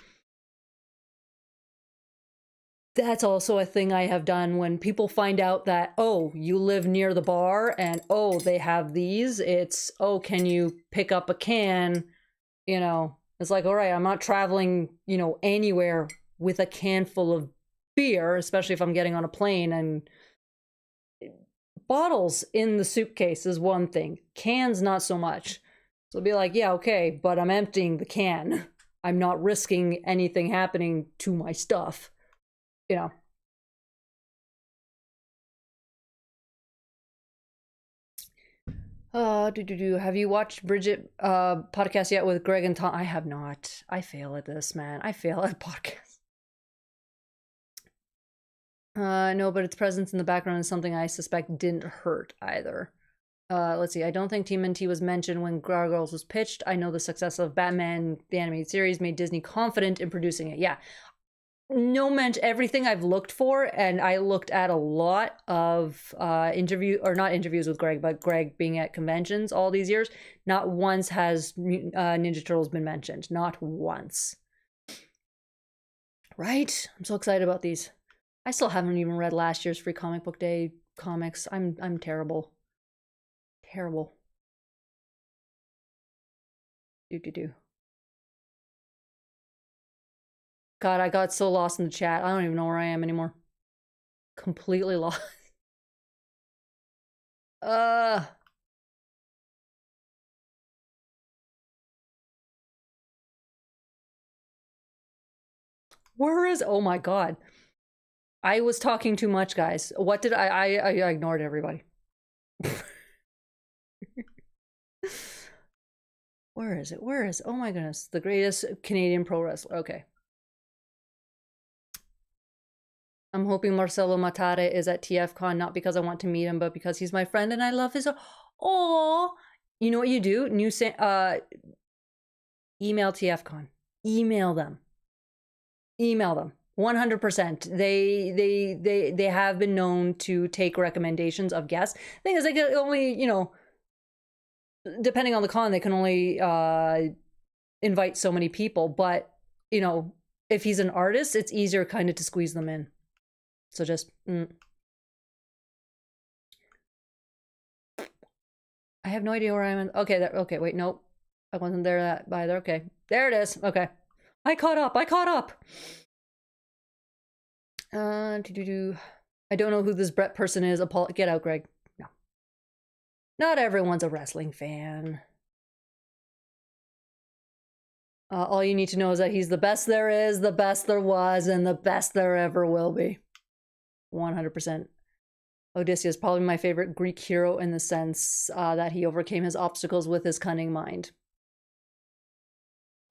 that's also a thing I have done when people find out that, oh, you live near the bar and oh, they have these. It's, oh, can you pick up a can? You know, it's like, all right, I'm not traveling, you know, anywhere with a can full of beer, especially if I'm getting on a plane. And bottles in the suitcase is one thing, cans not so much. So be like, yeah, okay, but I'm emptying the can. I'm not risking anything happening to my stuff, you know. Have you watched Bridget podcast yet with Greg and Tom? I have not. I fail at this, man. I fail at podcasts. No, but its presence in the background is something I suspect didn't hurt either. Let's see. I don't think TMNT was mentioned when Gargoyles was pitched. I know the success of Batman, the animated series, made Disney confident in producing it. Yeah. No mention, everything I've looked for, and I looked at a lot of not interviews with Greg, but Greg being at conventions all these years, not once has Ninja Turtles been mentioned. Not once. Right? I'm so excited about these. I still haven't even read last year's Free Comic Book Day comics. I'm terrible. Terrible. God, I got so lost in the chat. I don't even know where I am anymore. Completely lost. Where is, oh my God. I was talking too much, guys. What did I ignored everybody. Where is it? Where is, oh my goodness. The greatest Canadian pro wrestler. Okay. I'm hoping Marcelo Matare is at TFCon, not because I want to meet him, but because he's my friend and I love his, oh, you know what you do? Email TFCon. Email them. Email them. 100%. They have been known to take recommendations of guests. The thing is, they can only, you know, depending on the con, they can only invite so many people. But, you know, if he's an artist, it's easier kind of to squeeze them in. So just, I have no idea where I'm in. Okay, there, okay, wait, nope. I wasn't there that either. Okay, there it is. Okay. I caught up. I don't know who this Bret person is. Get out, Greg. No. Not everyone's a wrestling fan. All you need to know is that he's the best there is, the best there was, and the best there ever will be. 100%. Odysseus, probably my favorite Greek hero in the sense that he overcame his obstacles with his cunning mind.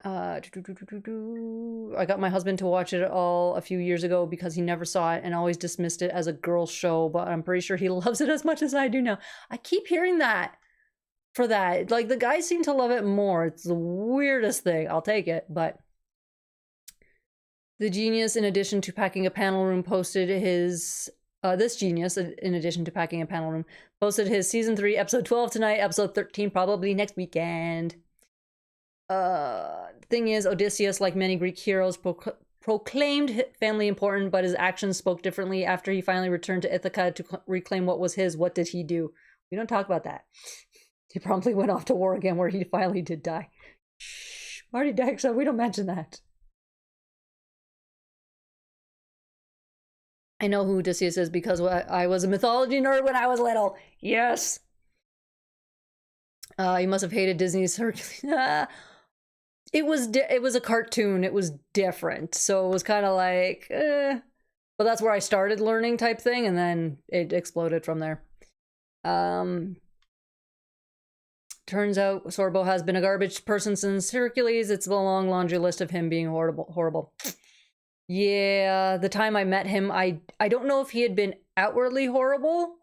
I got my husband to watch it all a few years ago because he never saw it and always dismissed it as a girl show, but I'm pretty sure he loves it as much as I do now. I keep hearing that for that. Like, the guys seem to love it more. It's the weirdest thing. I'll take it, but the genius, in addition to packing a panel room, posted his this genius, in addition to packing a panel room, posted his season 3 episode 12 tonight, episode 13 probably next weekend. Thing is, Odysseus, like many Greek heroes, proclaimed family important, but his actions spoke differently after he finally returned to Ithaca to reclaim what was his. What did he do? We don't talk about that. He promptly went off to war again, where he finally did die. Shh, Marty Daxa, we don't mention that. I know who Odysseus is because I was a mythology nerd when I was little. Yes. You must have hated Disney's Hercules. It was a cartoon. It was different, so it was kind of like, But that's where I started learning type thing, and then it exploded from there. Turns out Sorbo has been a garbage person since Hercules. It's a long laundry list of him being horrible. Yeah, the time I met him, I don't know if he had been outwardly horrible.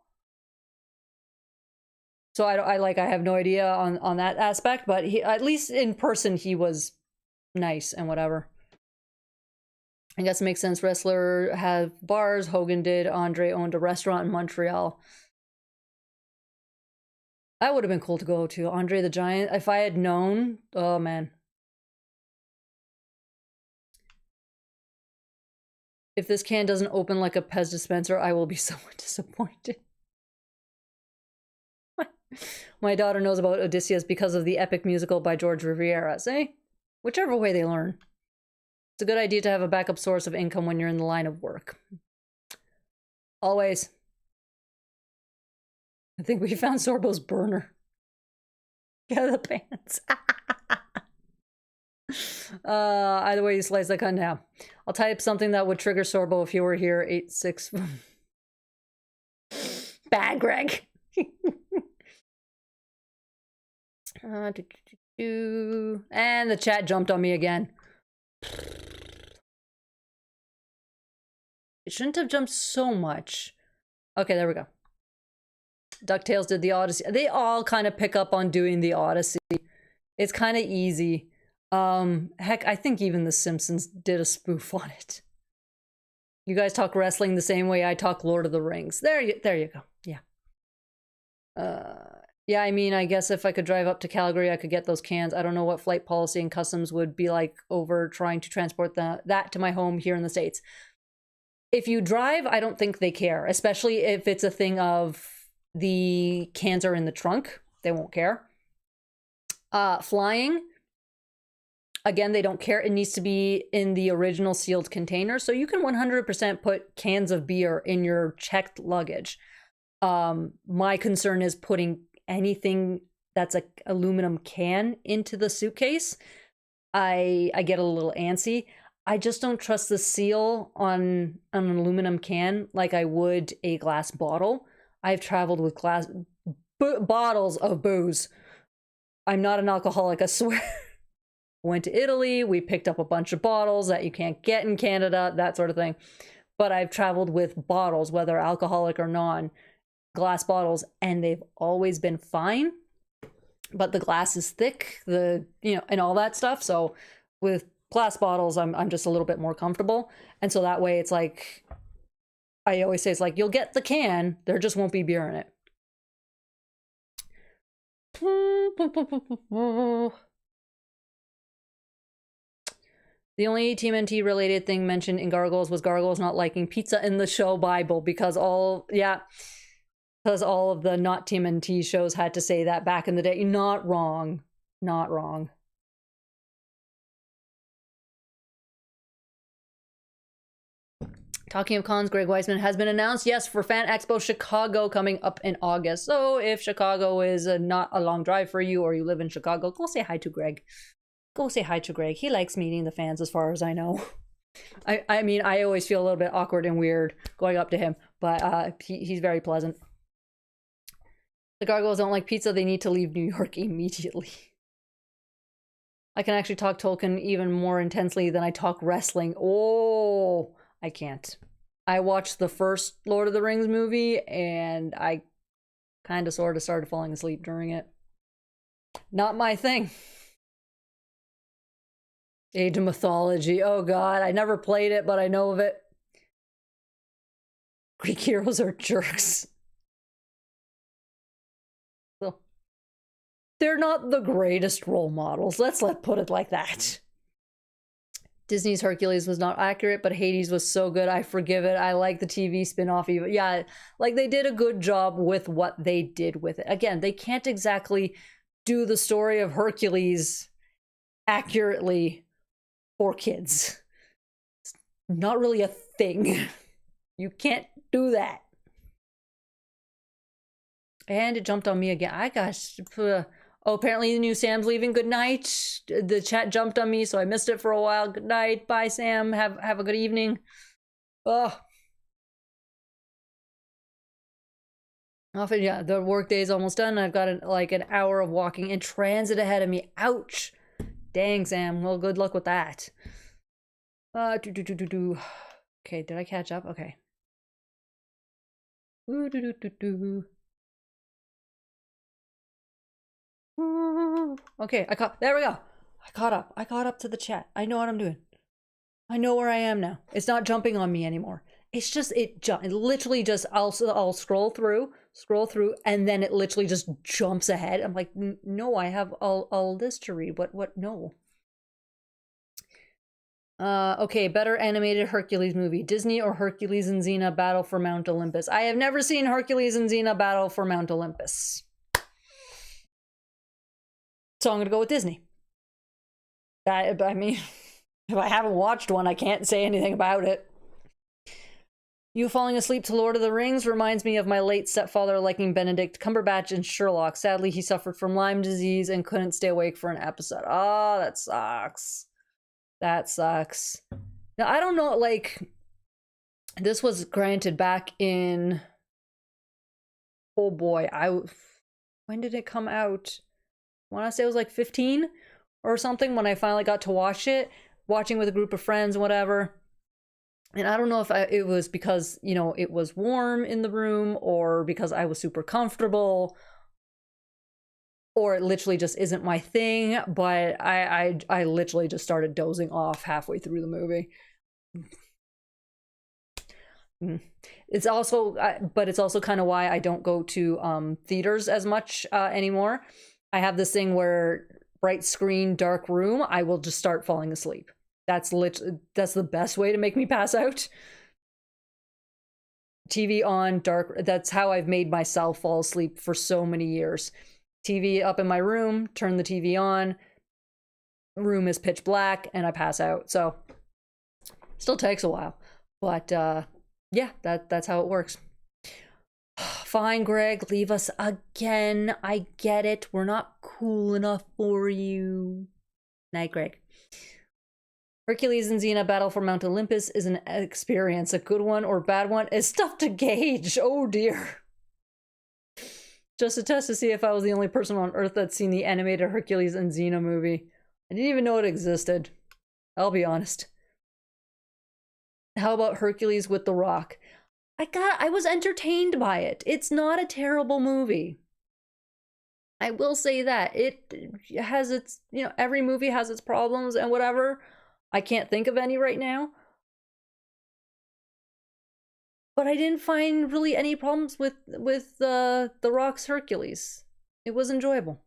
So I have no idea on that aspect, but he, at least in person, he was nice and whatever. I guess it makes sense. Wrestler have bars. Hogan did. Andre owned a restaurant in Montreal. That would have been cool to go to. Andre the Giant. If I had known, oh man. If this can doesn't open like a Pez dispenser, I will be somewhat disappointed. My daughter knows about Odysseus because of the epic musical by George Riviera. Say, whichever way they learn. It's a good idea to have a backup source of income when you're in the line of work. Always. I think we found Sorbo's burner. Get out of the pants. Either way you slice that cunt now. I'll type something that would trigger Sorbo if he were here. 86. Bad, Greg. And the chat jumped on me again. It shouldn't have jumped so much. Okay, there we go. DuckTales did the Odyssey. They all kind of pick up on doing the Odyssey. It's kind of easy. Heck, I think even The Simpsons did a spoof on it. You guys talk wrestling the same way I talk Lord of the Rings. There you go. Yeah. Yeah, I mean, I guess if I could drive up to Calgary, I could get those cans. I don't know what flight policy and customs would be like over trying to transport that to my home here in the States. If you drive, I don't think they care, especially if it's a thing of the cans are in the trunk. They won't care. Flying, again, they don't care. It needs to be in the original sealed container. So you can 100% put cans of beer in your checked luggage. My concern is putting anything that's a aluminum can into the suitcase. I get a little antsy. I just don't trust the seal on an aluminum can like I would a glass bottle. I've traveled with glass bottles of booze. I'm not an alcoholic, I swear. Went to Italy, we picked up a bunch of bottles that you can't get in Canada, that sort of thing. But I've traveled with bottles, whether alcoholic or non, glass bottles, and they've always been fine. But the glass is thick, and all that stuff. So with glass bottles, I'm just a little bit more comfortable. And so that way it's like, I always say, it's like, you'll get the can, there just won't be beer in it. The only TMNT related thing mentioned in Gargoyles was Gargoyles not liking pizza in the show Bible, because all of the not TMNT shows had to say that back in the day. Not wrong. Not wrong. Talking of cons, Greg Weisman has been announced, yes, for Fan Expo Chicago coming up in August. So if Chicago is not a long drive for you, or you live in Chicago, go say hi to Greg. Go say hi to Greg. He likes meeting the fans as far as I know. I mean, I always feel a little bit awkward and weird going up to him, but he's very pleasant. The Gargoyles don't like pizza. They need to leave New York immediately. I can actually talk Tolkien even more intensely than I talk wrestling. Oh, I can't. I watched the first Lord of the Rings movie and I kind of sort of started falling asleep during it. Not my thing. Age of Mythology. Oh god, I never played it, but I know of it. Greek heroes are jerks. So, they're not the greatest role models. Let's put it like that. Disney's Hercules was not accurate, but Hades was so good. I forgive it. I like the TV spin-off even. Yeah, like they did a good job with what they did with it. Again, they can't exactly do the story of Hercules accurately for kids. It's not really a thing. You can't do that. And it jumped on me again. I gosh. Oh, apparently the new Sam's leaving. Good night. The chat jumped on me, so I missed it for a while. Good night. Bye, Sam. Have a good evening. Oh. Often, yeah, the work day is almost done. I've got like an hour of walking in transit ahead of me. Ouch. Dang, Sam. Well, good luck with that. Okay, did I catch up? Okay. Okay, there we go. I caught up. I caught up to the chat. I know what I'm doing. I know where I am now. It's not jumping on me anymore. It's just, it literally just, I'll scroll through, and then it literally just jumps ahead. I'm like, no, I have all this to read. What, no. Okay, better animated Hercules movie. Disney or Hercules and Xena Battle for Mount Olympus. I have never seen Hercules and Xena Battle for Mount Olympus. So I'm gonna go with Disney. I mean, if I haven't watched one, I can't say anything about it. You falling asleep to Lord of the Rings reminds me of my late stepfather liking Benedict Cumberbatch and Sherlock. Sadly, he suffered from Lyme disease and couldn't stay awake for an episode. Oh, that sucks. That sucks. Now, I don't know, like, this was granted back in, oh boy, when did it come out? I want to say it was like 15 or something when I finally got to watch it, watching with a group of friends, whatever. And I don't know if it was because, you know, it was warm in the room or because I was super comfortable or it literally just isn't my thing, but I literally just started dozing off halfway through the movie. It's also, but it's also kind of why I don't go to theaters as much anymore. I have this thing where bright screen, dark room, I will just start falling asleep. That's the best way to make me pass out. TV on, dark, that's how I've made myself fall asleep for so many years. TV up in my room, turn the TV on, room is pitch black, and I pass out. So, still takes a while. But, yeah, that's how it works. Fine, Greg, leave us again. I get it. We're not cool enough for you. Night, Greg. Hercules and Xena Battle for Mount Olympus is an experience. A good one or bad one is tough to gauge. Oh dear. Just a test to see if I was the only person on Earth that's seen the animated Hercules and Xena movie. I didn't even know it existed. I'll be honest. How about Hercules with The Rock? I was entertained by it. It's not a terrible movie. I will say that. It has its, you know, every movie has its problems and whatever. I can't think of any right now. But I didn't find really any problems with The Rock's Hercules. It was enjoyable.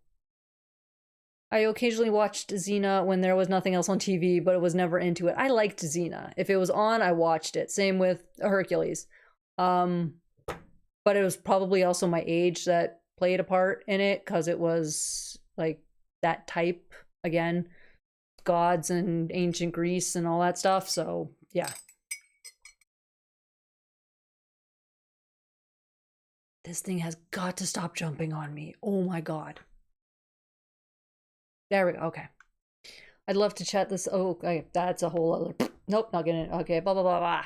I occasionally watched Xena when there was nothing else on TV, but it was never into it. I liked Xena. If it was on, I watched it. Same with Hercules. But it was probably also my age that played a part in it, because it was like that type, again, gods and ancient Greece and all that stuff. So yeah. This thing has got to stop jumping on me. Oh my god. There we go. Okay. I'd love to chat this. Oh, okay. That's a whole other. Nope, not getting it. Okay, blah, blah, blah, blah.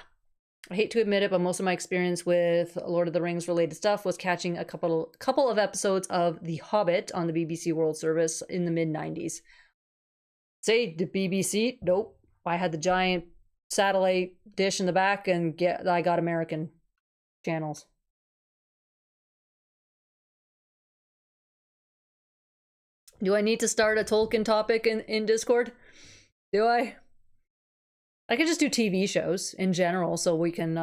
I hate to admit it, but most of my experience with Lord of the Rings related stuff was catching a couple of episodes of The Hobbit on the BBC World Service in the mid-90s. Say the BBC? Nope. I had the giant satellite dish in the back and I got American channels. Do I need to start a Tolkien topic in Discord? Do I? I could just do TV shows in general, so we can,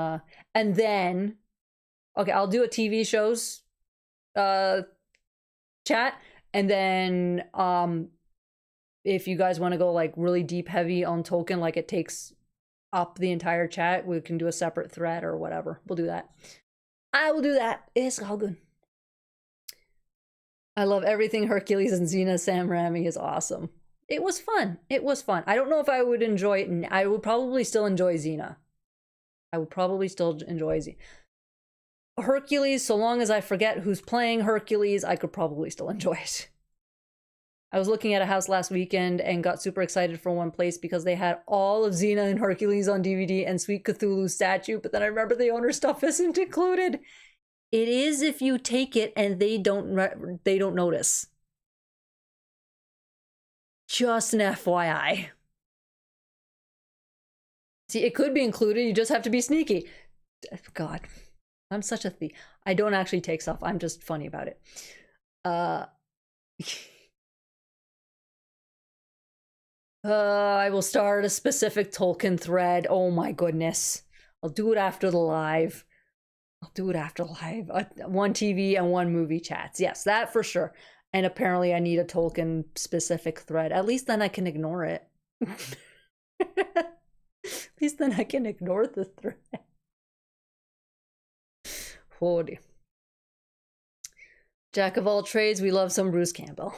and then, okay, I'll do a TV shows, chat, and then, if you guys want to go like really deep heavy on Tolkien, like it takes up the entire chat, we can do a separate thread or whatever. We'll do that. I will do that. It's all good. I love everything Hercules and Xena Sam Raimi is awesome. It was fun. It was fun. I don't know if I would enjoy it. I would probably still enjoy Xena. I would probably still enjoy Xena. Hercules, so long as I forget who's playing Hercules, I could probably still enjoy it. I was looking at a house last weekend and got super excited for one place because they had all of Xena and Hercules on DVD and Sweet Cthulhu statue, but then I remember the owner stuff isn't included. It is if you take it and they don't notice. Just an FYI. See, it could be included, you just have to be sneaky. God, I'm such a thief. I don't actually take stuff, I'm just funny about it. I will start a specific Tolkien thread. Oh my goodness. I'll do it after the live. One TV and one movie chats. Yes, that for sure. And apparently I need a Tolkien specific thread. At least then I can ignore it. At least then I can ignore the thread. Holy. Jack of all trades, we love some Bruce Campbell.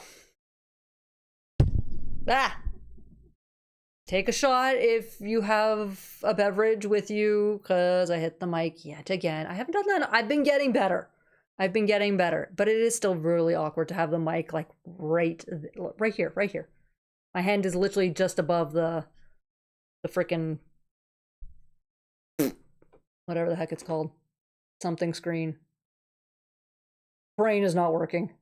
Take a shot if you have a beverage with you, because I hit the mic yet again. I haven't done that. I've been getting better. But it is still really awkward to have the mic like right here. My hand is literally just above the frickin' whatever the heck it's called. Something screen. Brain is not working.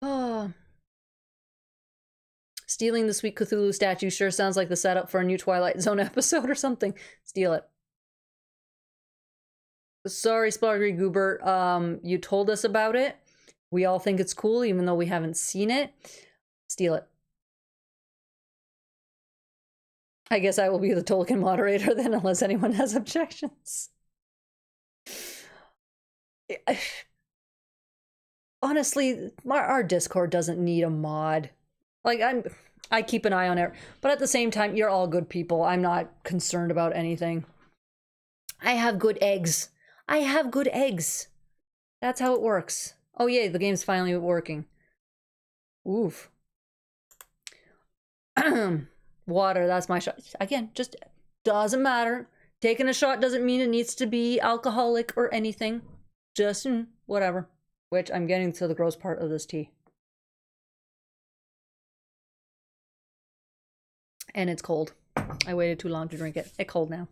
Oh. Stealing the Sweet Cthulhu statue sure sounds like the setup for a new Twilight Zone episode or something. Steal it. Sorry, Splargy Goober. You told us about it. We all think it's cool, even though we haven't seen it. Steal it. I guess I will be the Tolkien moderator then, unless anyone has objections. Honestly, our Discord doesn't need a mod. Like, I keep an eye on it, but at the same time, you're all good people. I'm not concerned about anything. I have good eggs. That's how it works. Oh yay, the game's finally working. Oof. Water, that's my shot. Again, just doesn't matter. Taking a shot doesn't mean it needs to be alcoholic or anything. Just whatever. Which I'm getting to the gross part of this tea. And it's cold. I waited too long to drink it. It's cold now.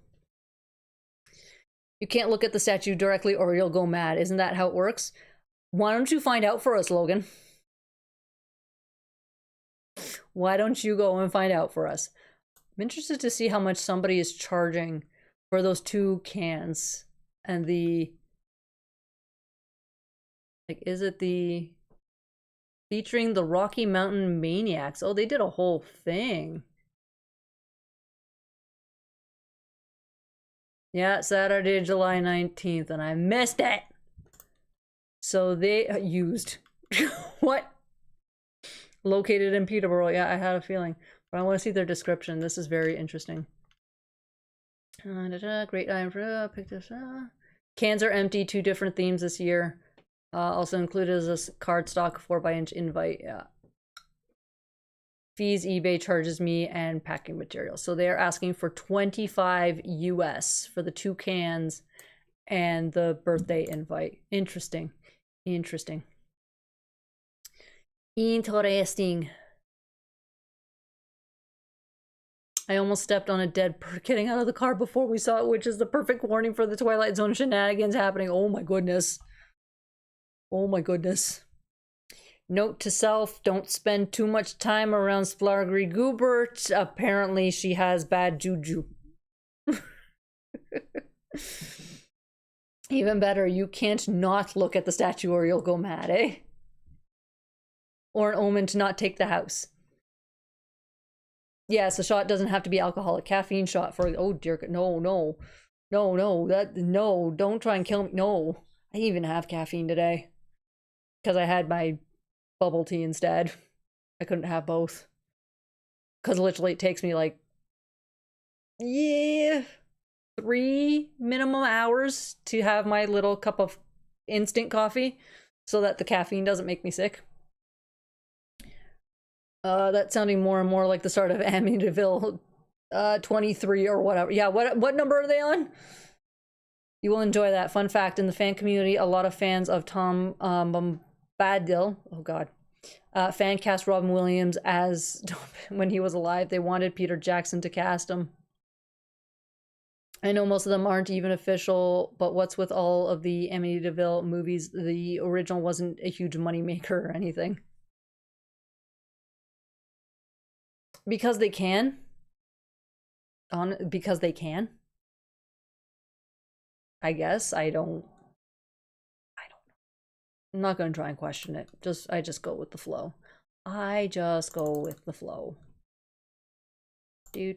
You can't look at the statue directly or you'll go mad. Isn't that how it works? Why don't you find out for us, Logan? Why don't you go and find out for us? I'm interested to see how much somebody is charging for those 2 cans. And the... like, is it the... featuring the Rocky Mountain Maniacs? Oh, they did a whole thing. Yeah, Saturday, July 19th, and I missed it. So they used what? Located in Peterborough. Yeah, I had a feeling, but I want to see their description. This is very interesting. Great item for pick this. Cans are empty. 2 different themes this year. Also included as a cardstock 4x-inch invite. Yeah. Fees eBay charges me and packing materials. So they're asking for $25 US for the 2 cans and the birthday invite. Interesting. Interesting. I almost stepped on a dead bird getting out of the car before we saw it, which is the perfect warning for the Twilight Zone shenanigans happening. Oh my goodness. Oh my goodness. Note to self, don't spend too much time around Splargry Goobert. Apparently she has bad juju. Even better, you can't not look at the statue or you'll go mad, eh? Or an omen to not take the house. Yes, a shot doesn't have to be alcoholic. Caffeine shot for... oh dear God, no. No, don't try and kill me. No, I didn't even have caffeine today. because I had my bubble tea instead. I couldn't have both. Because literally it takes me like, yeah, 3 minimum hours to have my little cup of instant coffee so that the caffeine doesn't make me sick. That's sounding more and more like the start of Amityville 23 or whatever. Yeah, what number are they on? You will enjoy that. Fun fact, in the fan community, a lot of fans of Tom Bombadil, oh god, fan cast Robin Williams as when he was alive. They wanted Peter Jackson to cast him. I know most of them aren't even official, but what's with all of the Amityville movies? The original wasn't a huge moneymaker or anything. Because they can. Because they can. I guess. I don't know. I'm not gonna try and question it. I just go with the flow. I just go with the flow. Do.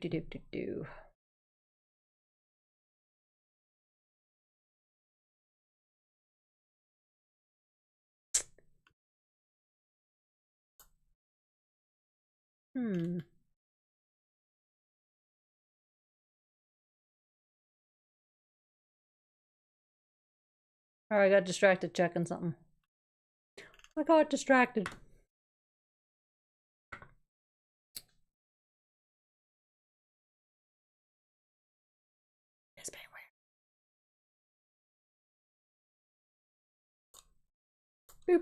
Alright, I got distracted checking something. I got distracted. This weird.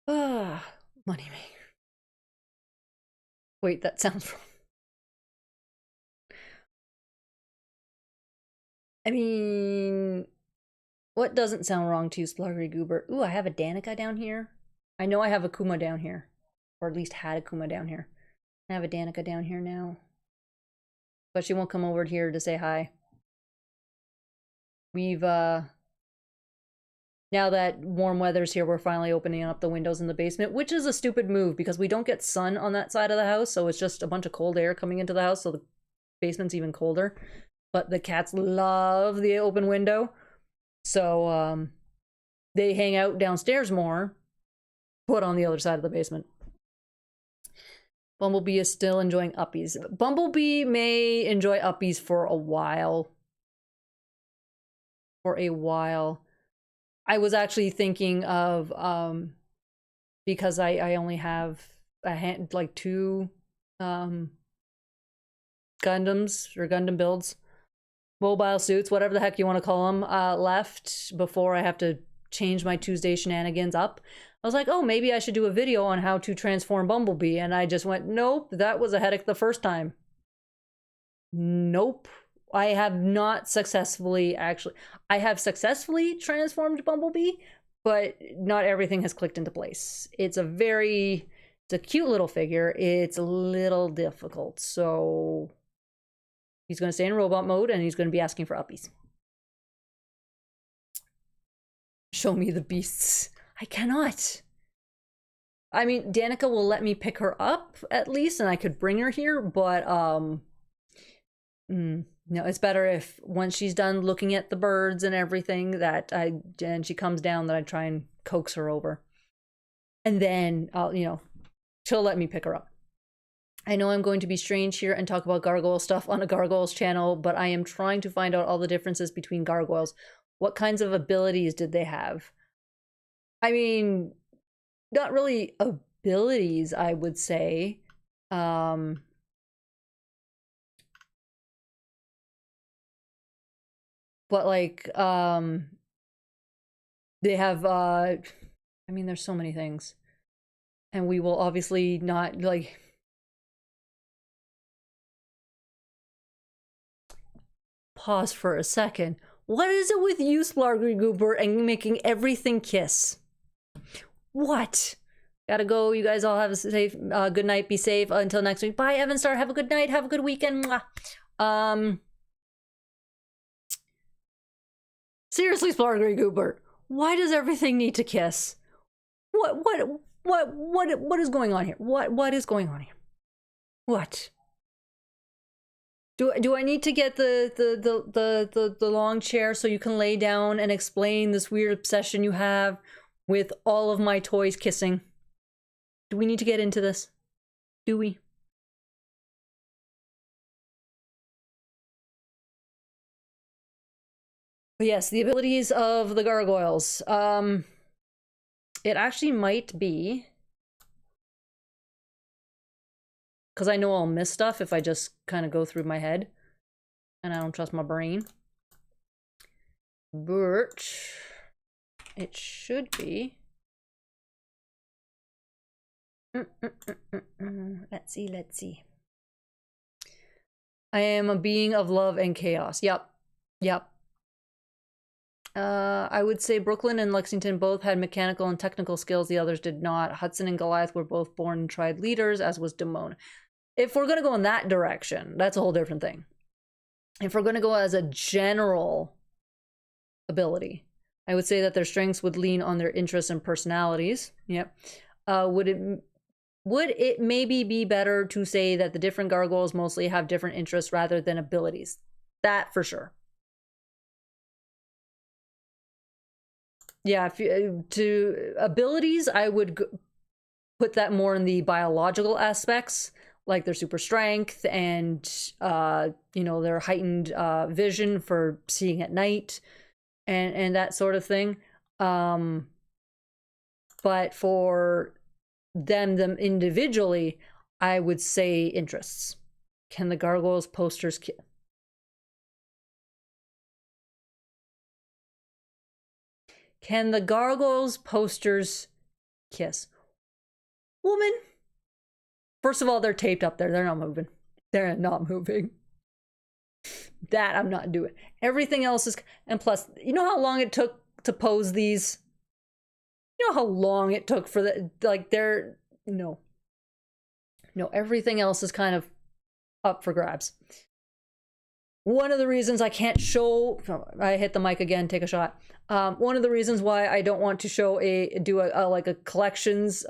Boop. Moneymaker. Wait, that sounds wrong. I mean, what doesn't sound wrong to you, Spluggery Goober? Ooh, I have a Danica down here. I know I have a Kuma down here. Or at least had a Kuma down here. I have a Danica down here now. But she won't come over here to say hi. We've, now that warm weather's here, we're finally opening up the windows in the basement, which is a stupid move because we don't get sun on that side of the house, so it's just a bunch of cold air coming into the house, so the basement's even colder. But the cats love the open window, so they hang out downstairs more, but on the other side of the basement. Bumblebee is still enjoying uppies. Bumblebee may enjoy uppies for a while. I was actually thinking of, because I only have like 2 Gundams or Gundam builds, mobile suits, whatever the heck you want to call them, left before I have to change my Tuesday shenanigans up. I was like, oh, maybe I should do a video on how to transform Bumblebee, and I just went, nope, that was a headache the first time. Nope. I have not successfully I have successfully transformed Bumblebee, but not everything has clicked into place. It's a cute little figure. It's a little difficult. So he's going to stay in robot mode and he's going to be asking for uppies. Show me the beasts. I cannot. I mean, Danica will let me pick her up at least and I could bring her here, but no, it's better if once she's done looking at the birds and everything and she comes down, that I try and coax her over. And then I'll, she'll let me pick her up. I know I'm going to be strange here and talk about gargoyle stuff on a Gargoyles channel, but I am trying to find out all the differences between gargoyles. What kinds of abilities did they have? I mean, not really abilities, I would say. But like, they have, I mean, there's so many things. And we will obviously not, like... Pause for a second. What is it with you, Splargy Goober, and making everything kiss? What? Gotta go. You guys all have a safe, good night. Be safe until next week. Bye, Evan Star. Have a good night. Have a good weekend. Mwah. Seriously, Splargy Goober, why does everything need to kiss? What is going on here? What is going on here? What? Do I need to get the long chair so you can lay down and explain this weird obsession you have with all of my toys kissing. Do we need to get into this? Do we? But yes, the abilities of the gargoyles. It actually might be, because I know I'll miss stuff if I just kind of go through my head, and I don't trust my brain. But it should be. Let's see, let's see. I am a being of love and chaos. Yep. Yep. I would say Brooklyn and Lexington both had mechanical and technical skills. The others did not. Hudson and Goliath were both born and tried leaders, as was Damone. If we're going to go in that direction, that's a whole different thing. If we're going to go as a general ability, I would say that their strengths would lean on their interests and personalities. Yep. Would it maybe be better to say that the different gargoyles mostly have different interests rather than abilities? That for sure. Yeah, to abilities, I would put that more in the biological aspects, like their super strength and, you know, their heightened vision for seeing at night and that sort of thing. But for them individually, I would say interests. Can the gargoyles posters... Can the gargoyles posters kiss? Woman. First of all, they're taped up there. They're not moving. They're not moving. That I'm not doing. Everything else is... And plus, you know how long it took to pose these? You know how long it took for the... Like, they're... No. No, everything else is kind of up for grabs. One of the reasons I can't show... I hit the mic again, take a shot. One of the reasons why I don't want to show do a collections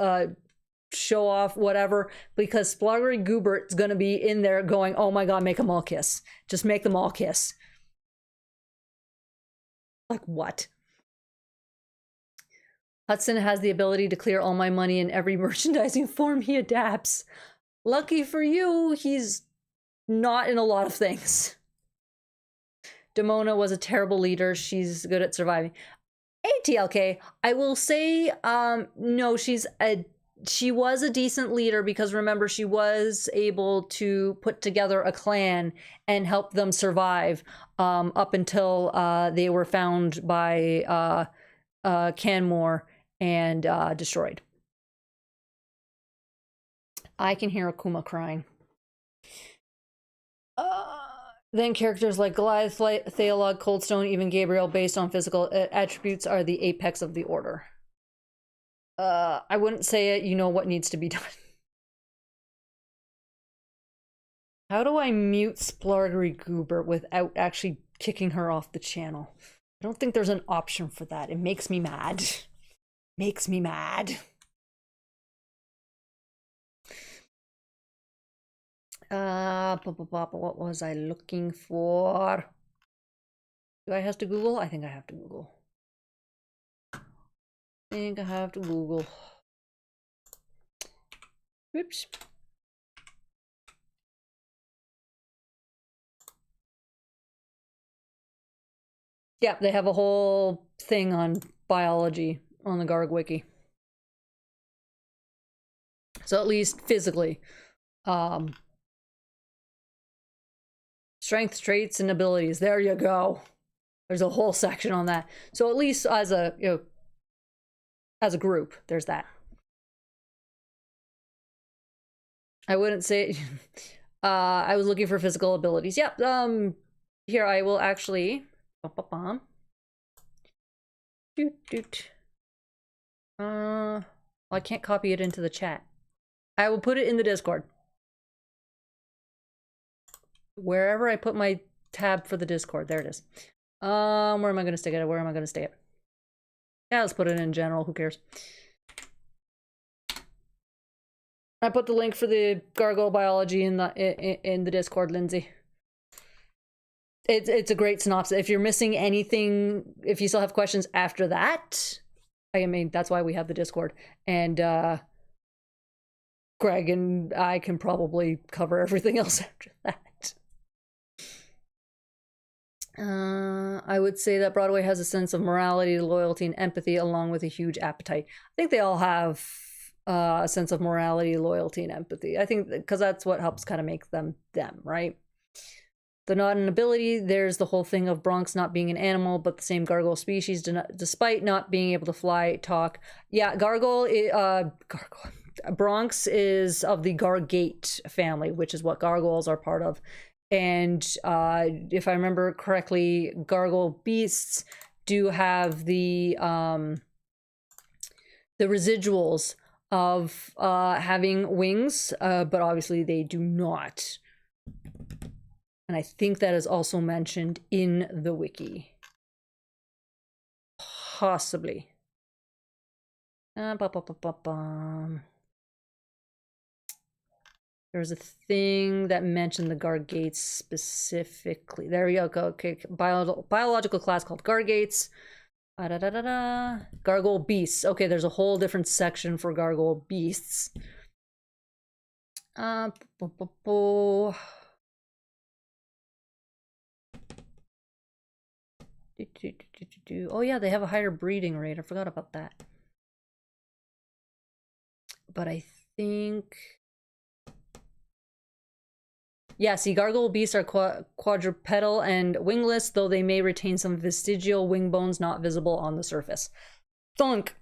show off, whatever, because Spluggery Goobert's gonna be in there going, oh my god, make them all kiss. Just make them all kiss. Like what? Hudson has the ability to clear all my money in every merchandising form he adapts. Lucky for you, he's not in a lot of things. Damona was a terrible leader. She's good at surviving. ATLK, I will say, no, she was a decent leader because remember, she was able to put together a clan and help them survive up until they were found by Canmore and destroyed. I can hear a Kuma crying. Then characters like Goliath, Theolog, Coldstone, even Gabriel, based on physical attributes, are the apex of the order. I wouldn't say it. You know what needs to be done. How do I mute Spluggery Goober without actually kicking her off the channel? I don't think there's an option for that. It makes me mad. Makes me mad. What was I looking for? Do I have to Google? I think I have to Google. Oops. Yeah, they have a whole thing on biology on the Garg Wiki. So at least physically. Strength, traits, and abilities. There you go. There's a whole section on that. So at least as a, you know, as a group, there's that. I wouldn't say I was looking for physical abilities. Yep. Here I will actually well, I can't copy it into the chat. I will put it in the Discord. Wherever I put my tab for the Discord. There it is. Where am I going to stick it? Where am I going to stick it? Yeah, let's put it in general. Who cares? I put the link for the gargoyle biology in the Discord, Lindsay. It's a great synopsis. If you're missing anything, if you still have questions after that, I mean, that's why we have the Discord. And Greg and I can probably cover everything else after that. I would say that Broadway has a sense of morality, loyalty, and empathy, along with a huge appetite. I think they all have a sense of morality, loyalty, and empathy. I think because that's what helps kind of make them, right? The not an ability, there's the whole thing of Bronx not being an animal, but the same gargoyle species, despite not being able to fly, talk. Yeah, Bronx is of the Gargate family, which is what gargoyles are part of. And if I remember correctly, gargoyle beasts do have the residuals of having wings, but obviously they do not. And I think that is also mentioned in the wiki. Possibly. There was a thing that mentioned the Gargates specifically. There we go. Okay, biological class called Gargates. Gargoyle beasts. Okay, there's a whole different section for gargoyle beasts. Oh yeah, they have a higher breeding rate. I forgot about that. But I think... Yeah, see, gargoyle beasts are quadrupedal and wingless, though they may retain some vestigial wing bones not visible on the surface. Thunk!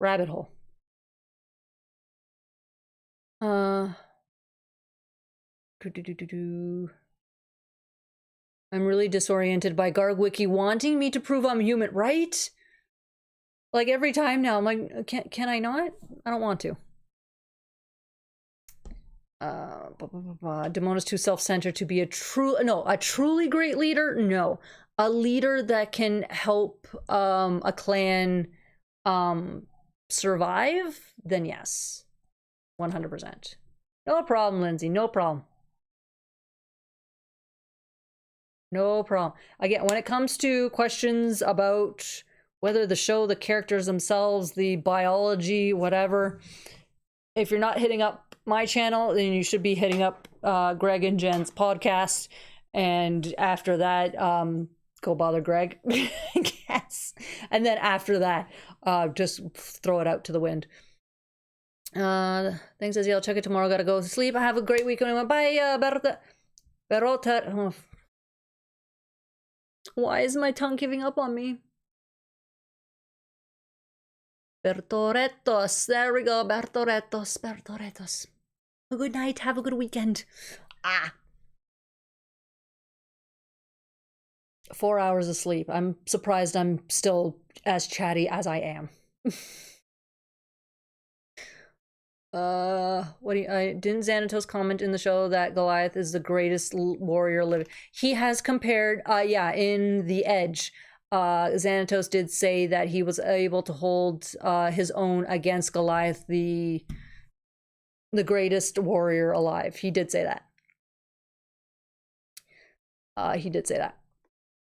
Rabbit hole. I'm really disoriented by Gargwiki wanting me to prove I'm human, right? Like every time now, I'm like, can I not? I don't want to. Damona's too self-centered to be a truly great leader. No, a leader that can help a clan survive. Then yes, 100%. No problem, Lindsay. No problem. No problem. Again, when it comes to questions about whether the show, the characters themselves, the biology, whatever, if you're not hitting up my channel, then you should be hitting up Greg and Jen's podcast, and after that go bother Greg. I guess. And then after that just throw it out to the wind. Thanks, Izzy. I'll check it tomorrow. Gotta go to sleep. Have a great weekend. Bye. Berta. Why is my tongue giving up on me? Bertoretos. There we go. Bertoretos. A good night. Have a good weekend. 4 hours of sleep. I'm surprised I'm still as chatty as I am. Didn't Xanatos comment in the show that Goliath is the greatest warrior living? He has compared, in The Edge. Xanatos did say that he was able to hold his own against Goliath, the greatest warrior alive. He did say that.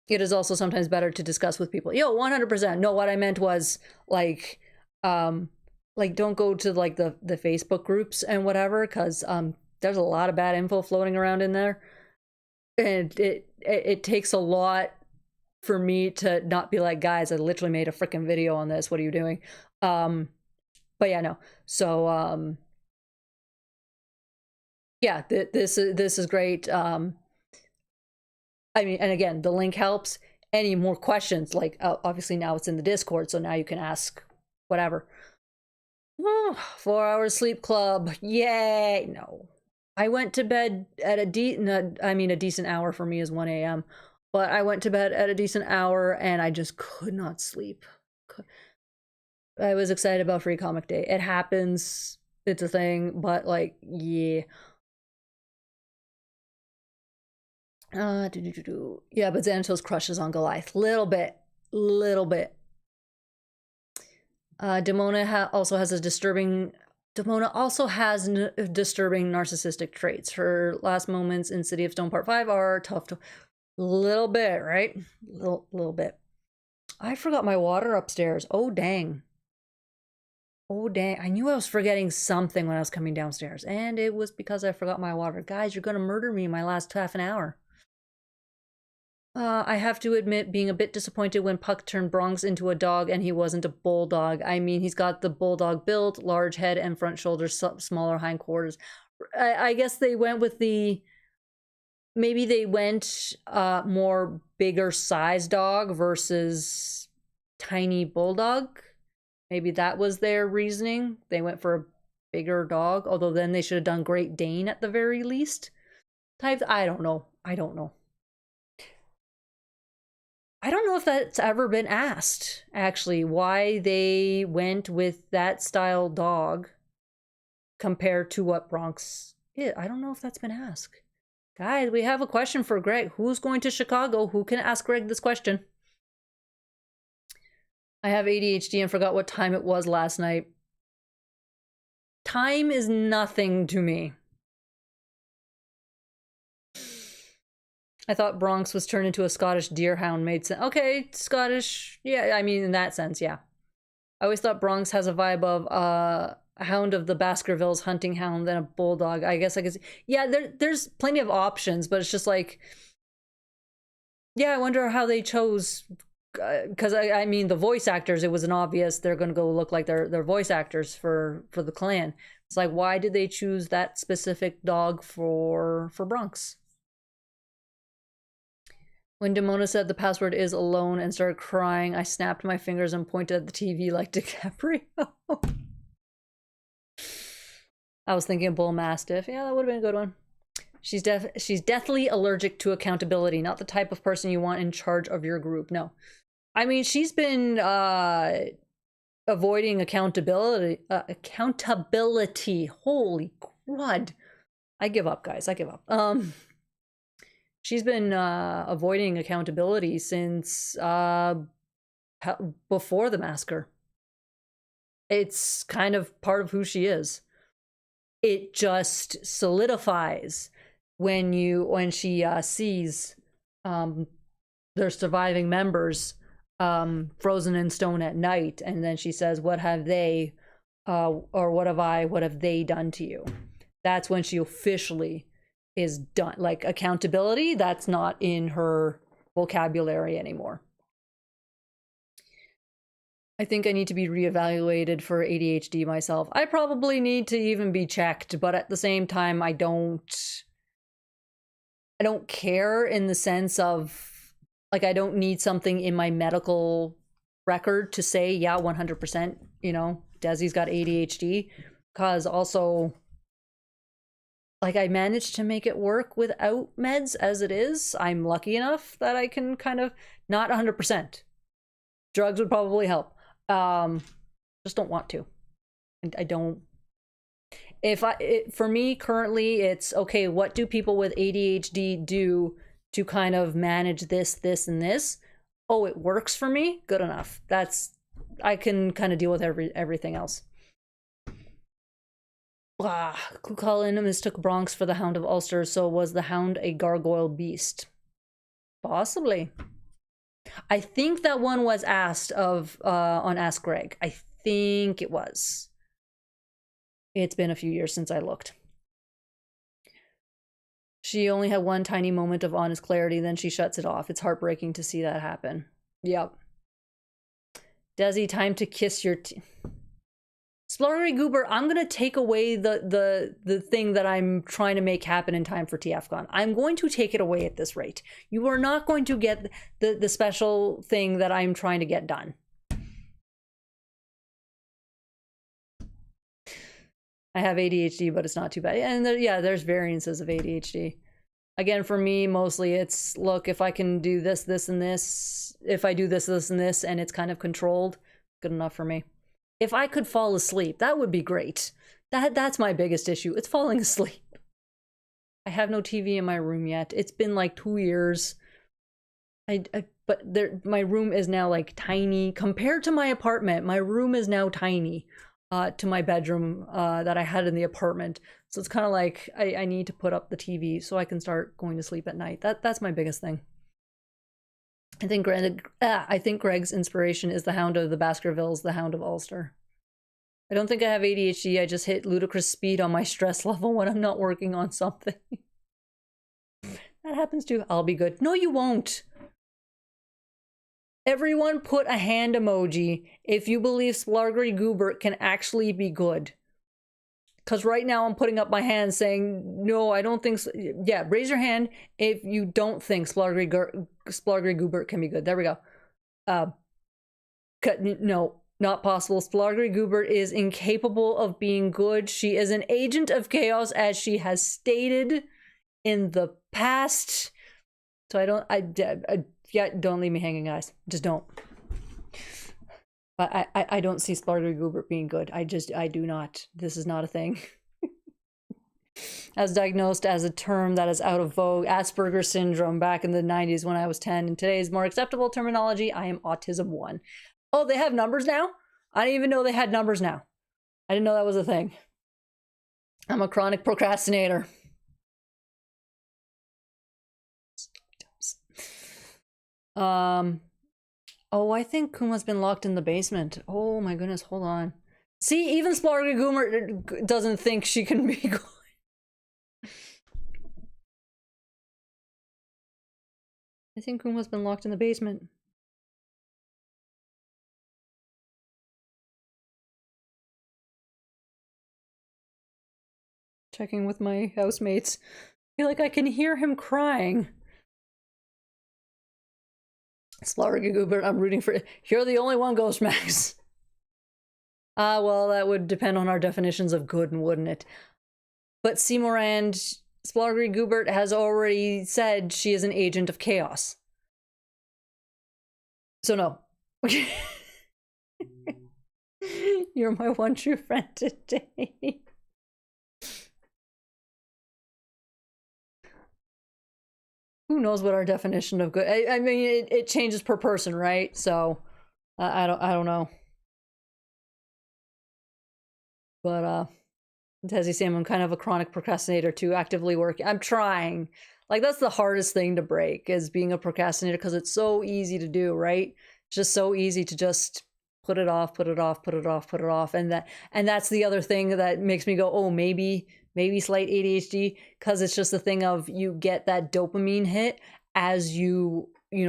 It is also sometimes better to discuss with people. 100%. No, what I meant was like don't go to like the Facebook groups and whatever, because there's a lot of bad info floating around in there, and it takes a lot for me to not be like, guys, I literally made a freaking video on this. What are you doing? But yeah, no. So yeah, this is great. I mean, and again, the link helps. Any more questions? Like, obviously now it's in the Discord, so now you can ask whatever. 4 hours sleep club. Yay! No, I went to bed at a decent hour for me is 1 a.m. But I went to bed at a decent hour and I just could not sleep. I was excited about Free Comic Day. It happens. It's a thing. But like, yeah. Yeah, but Xanatos crushes on Goliath. Little bit. Demona also has disturbing narcissistic traits. Her last moments in City of Stone Part 5 are tough to... Little bit, right? Little bit. I forgot my water upstairs. Oh, dang. Oh, dang. I knew I was forgetting something when I was coming downstairs. And it was because I forgot my water. Guys, you're going to murder me in my last half an hour. I have to admit being a bit disappointed when Puck turned Bronx into a dog and he wasn't a bulldog. I mean, he's got the bulldog build, large head and front shoulders, smaller hindquarters. I guess they went with the... Maybe they went more bigger size dog versus tiny bulldog. Maybe that was their reasoning. They went for a bigger dog, although then they should have done Great Dane at the very least. Types, I don't know. I don't know if that's ever been asked, actually, why they went with that style dog compared to what Bronx is. I don't know if that's been asked. Guys, we have a question for Greg. Who's going to Chicago? Who can ask Greg this question? I have ADHD and forgot what time it was last night. Time is nothing to me. I thought Bronx was turned into a Scottish deerhound. Made sense. Okay, Scottish. Yeah, I mean, in that sense, yeah. I always thought Bronx has a vibe of a hound of the Baskervilles hunting hound than a bulldog. I guess I could see. Yeah, there's plenty of options, but it's just like, yeah, I wonder how they chose. Because I mean, the voice actors, it was an obvious they're going to go look like they're voice actors for the clan. It's like, why did they choose that specific dog for Bronx? When Demona said the password is alone and started crying, I snapped my fingers and pointed at the TV like DiCaprio. I was thinking Bull Mastiff. Yeah, that would have been a good one. She's deathly allergic to accountability, not the type of person you want in charge of your group. No. I mean, she's been avoiding accountability. Holy crud. I give up, guys. I give up. She's been avoiding accountability since before the massacre. It's kind of part of who she is. It just solidifies when she sees their surviving members frozen in stone at night, and then she says, "What have they, or what have they done to you?" That's when she officially is done. Like, accountability, that's not in her vocabulary anymore. I think I need to be reevaluated for ADHD myself. I probably need to even be checked, but at the same time, I don't care in the sense of, like, I don't need something in my medical record to say, yeah, 100%, you know, Desi's got ADHD, because also, like, I managed to make it work without meds as it is. I'm lucky enough that I can kind of, not 100%. Drugs would probably help. Just don't want to. I don't. For me currently, it's okay. What do people with ADHD do to kind of manage this, and this? Oh, it works for me. Good enough. I can kind of deal with everything else. Kukulin mistook Bronx for the Hound of Ulster, so was the Hound a gargoyle beast? Possibly. I think that one was asked of on Ask Greg. I think it was. It's been a few years since I looked. She only had one tiny moment of honest clarity, then she shuts it off. It's heartbreaking to see that happen. Yep. Desi, time to kiss your Splory Goober, I'm going to take away the thing that I'm trying to make happen in time for TFCon. I'm going to take it away at this rate. You are not going to get the special thing that I'm trying to get done. I have ADHD, but it's not too bad. And yeah, there's variances of ADHD. Again, for me, mostly it's, look, if I can do this, and this, if I do this, and this, and it's kind of controlled, good enough for me. If I could fall asleep, that would be great. That's my biggest issue. It's falling asleep. I have no TV in my room yet. It's been like 2 years. But my room is now like tiny compared to my apartment. My room is now tiny to my bedroom that I had in the apartment. So it's kind of like I need to put up the TV so I can start going to sleep at night. That's my biggest thing. I think Greg's inspiration is the Hound of the Baskervilles, the Hound of Ulster. I don't think I have ADHD. I just hit ludicrous speed on my stress level when I'm not working on something. That happens too. I'll be good. No, you won't. Everyone put a hand emoji if you believe Splargery Goobert can actually be good. Because right now I'm putting up my hand saying, no, I don't think so. Yeah, raise your hand if you don't think Splargery Goobert can be good. There we go. No, not possible. Splargery Goobert is incapable of being good. She is an agent of chaos, as she has stated in the past. So don't leave me hanging, guys. Just don't. But I don't see Splargery Goobert being good. I do not. This is not a thing. As diagnosed as a term that is out of vogue, Asperger's syndrome back in the 90s when I was 10. In today's more acceptable terminology, I am autism 1. Oh, they have numbers now? I didn't even know they had numbers now. I didn't know that was a thing. I'm a chronic procrastinator. Oh, I think Kuma's been locked in the basement. Oh my goodness, hold on. See, even Splargery Goobert doesn't think she can be good. I think Kuma's been locked in the basement. Checking with my housemates. I feel like I can hear him crying. Splargery Goobert, I'm rooting for. You're the only one, Ghost Max. Well, that would depend on our definitions of good, wouldn't it? But Seymour and Splargery Goobert has already said she is an agent of chaos. So no. You're my one true friend today. Who knows what our definition of good? I mean, it changes per person, right? So I don't know. But Tessie Sam, I'm kind of a chronic procrastinator too. Actively working. I'm trying. Like, that's the hardest thing to break, is being a procrastinator, because it's so easy to do, right? It's just so easy to just put it off, put it off, put it off, put it off, and that's the other thing that makes me go, oh, maybe slight ADHD, because it's just the thing of, you get that dopamine hit as you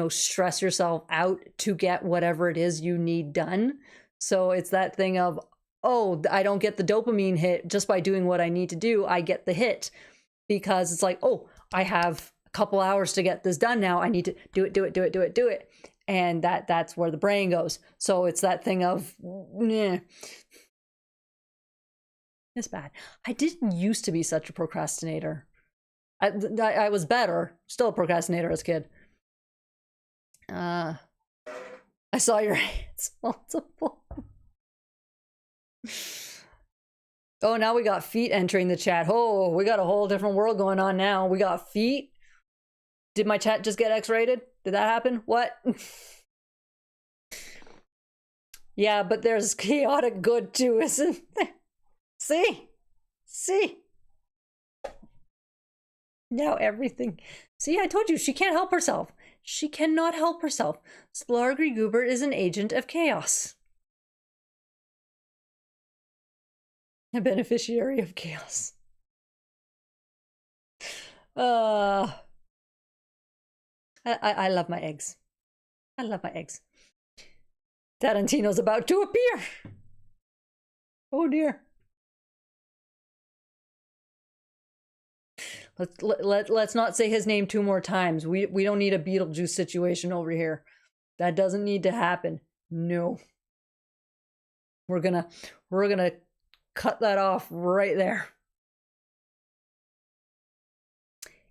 stress yourself out to get whatever it is you need done. So it's that thing of, oh, I don't get the dopamine hit just by doing what I need to do. I get the hit because it's like, oh, I have a couple hours to get this done now. I need to do it. And that's where the brain goes. So it's that thing of, nah. It's bad. I didn't used to be such a procrastinator. I was better. Still a procrastinator as a kid. I saw your hands multiple. Oh, now we got feet entering the chat. Oh, we got a whole different world going on now. We got feet. Did my chat just get X-rated? Did that happen? What? Yeah, but there's chaotic good too, isn't there? See? Now everything. See, I told you, she can't help herself. She cannot help herself. Splargery Goobert is an agent of chaos. A beneficiary of chaos. I love my eggs. I love my eggs. Tarantino's about to appear. Oh dear. Let's not say his name 2 more times. We don't need a Beetlejuice situation over here. That doesn't need to happen. No. We're gonna cut that off right there.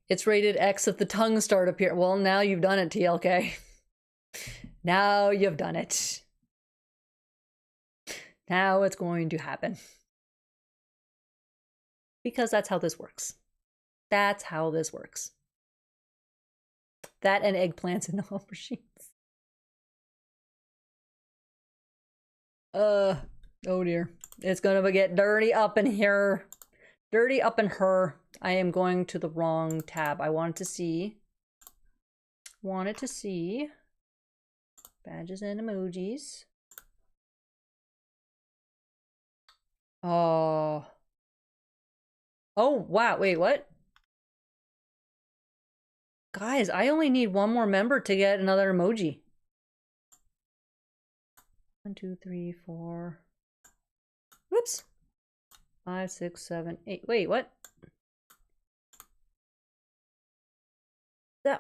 It's rated X if the tongue start appearing. Well, now you've done it, TLK. Now you've done it. Now it's going to happen. Because that's how this works. That's how this works. That and eggplants in the home machines. Oh dear. It's gonna get dirty up in here. Dirty up in her. I am going to the wrong tab. I wanted to see. Badges and emojis. Oh. Oh, wow. Wait, what? Guys, I only need one more member to get another emoji. 1, 2, 3, 4. Whoops. 5, 6, 7, 8. Wait, what?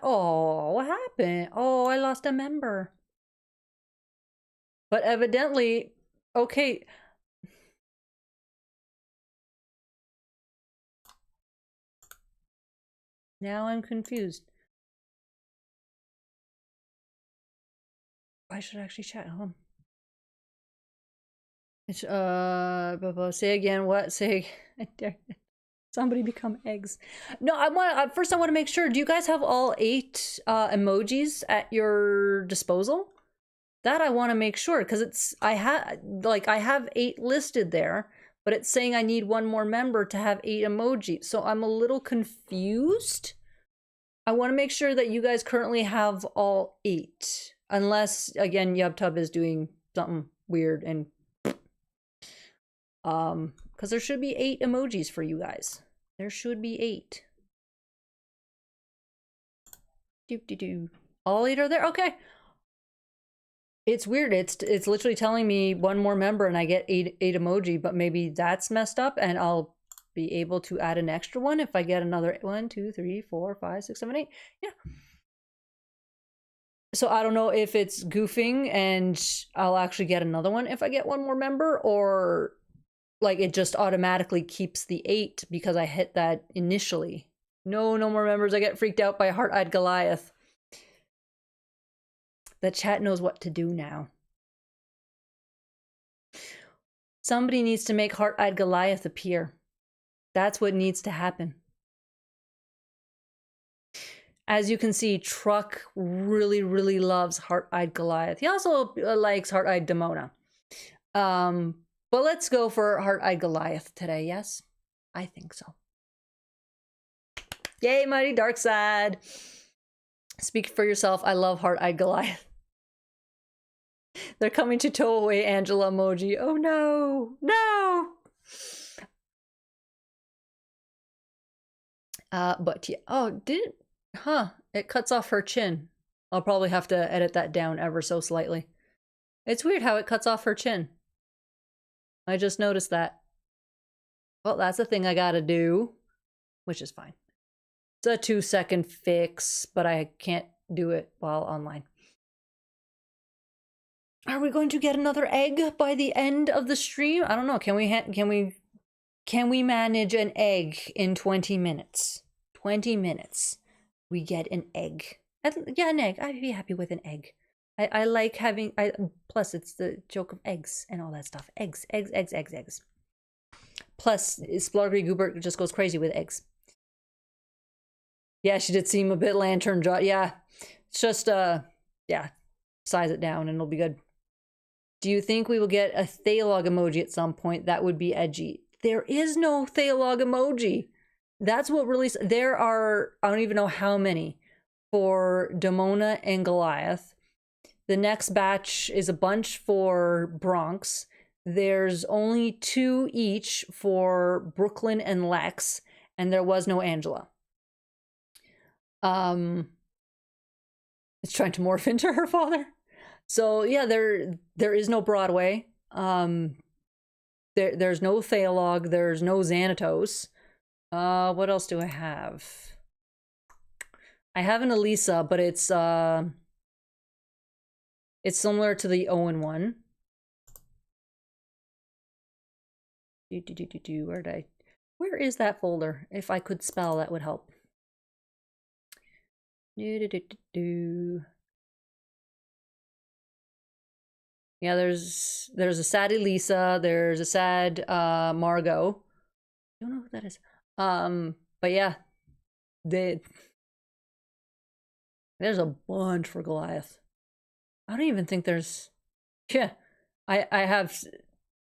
Oh, what happened? Oh, I lost a member. But evidently, okay. Now I'm confused. I should actually chat. Hold on. It's, say again, what? Say, somebody become eggs. No, first I want to make sure, do you guys have all 8 emojis at your disposal? That I want to make sure, because I have 8 listed there, but it's saying I need one more member to have 8 emojis. So I'm a little confused. I want to make sure that you guys currently have all 8. Unless, again, YubTub is doing something weird and because there should be 8 emojis for you guys. There should be 8. All 8 are there? Okay. It's weird. It's literally telling me one more member and I get 8 emoji, but maybe that's messed up and I'll be able to add an extra one if I get another 1, 2, 3, 4, 5, 6, 7, 8. Yeah. So I don't know if it's goofing and I'll actually get another one if I get one more member, or like it just automatically keeps the 8 because I hit that initially. No more members. I get freaked out by Heart-Eyed Goliath. The chat knows what to do now. Somebody needs to make Heart-Eyed Goliath appear. That's what needs to happen. As you can see, Truck really, really loves Heart-Eyed Goliath. He also likes Heart-Eyed Demona. But let's go for Heart-Eyed Goliath today, yes? I think so. Yay, Mighty Darkside! Speak for yourself, I love Heart-Eyed Goliath. They're coming to tow away Angela emoji. Oh no! No! But yeah. Oh, did it? Huh. It cuts off her chin. I'll probably have to edit that down ever so slightly. It's weird how it cuts off her chin. I just noticed that. Well, that's a thing I gotta do, which is fine. It's a 2-second fix, but I can't do it while online. Are we going to get another egg by the end of the stream? I don't know. Can we manage an egg in 20 minutes? 20 minutes. We get an egg. Yeah, an egg. I'd be happy with an egg. I like having, plus it's the joke of eggs and all that stuff. Eggs. Plus, Splargy Goobert just goes crazy with eggs. Yeah, she did seem a bit lantern jaw. Yeah, it's just, yeah, size it down and it'll be good. Do you think we will get a Thailog emoji at some point? That would be edgy. There is no Thailog emoji. That's what really, there are, I don't even know how many for Demona and Goliath. The next batch is a bunch for Bronx. There's only 2 each for Brooklyn and Lex, and there was no Angela. It's trying to morph into her father. So yeah, there is no Broadway. There's no Thailog. There's no Xanatos. What else do I have? I have an Elisa, but it's similar to the Owen one. Where is that folder? If I could spell, that would help. Yeah, there's a sad Elisa, there's a sad Margot. I don't know who that is. But yeah, there's a bunch for Goliath. I don't even think there's, yeah, I have,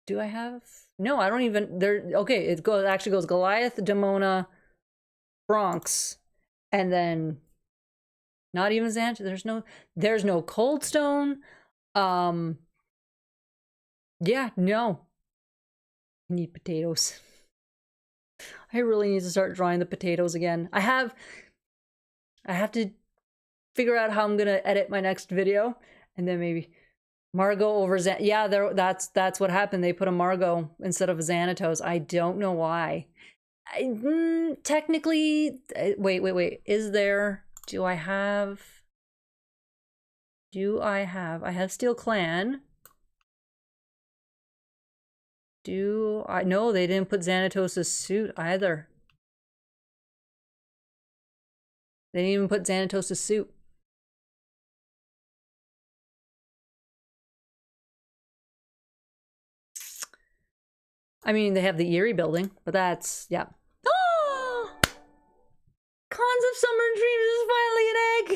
do I have? No, I don't even, okay, it actually goes Goliath, Demona, Bronx, and then not even Xant. There's no Cold Stone. Yeah, no. I need potatoes. I really need to start drawing the potatoes again. I have to figure out how I'm gonna edit my next video, and then maybe Margot over yeah, that's what happened. They put a Margot instead of a Xanatos. I don't know why. Technically, wait. Is there? I have Steel Clan. No, they didn't put Xanatos' suit either. They didn't even put Xanatos' suit. I mean, they have the Erie building, but that's, yeah. Oh! Cons of Summer Dreams is finally an egg!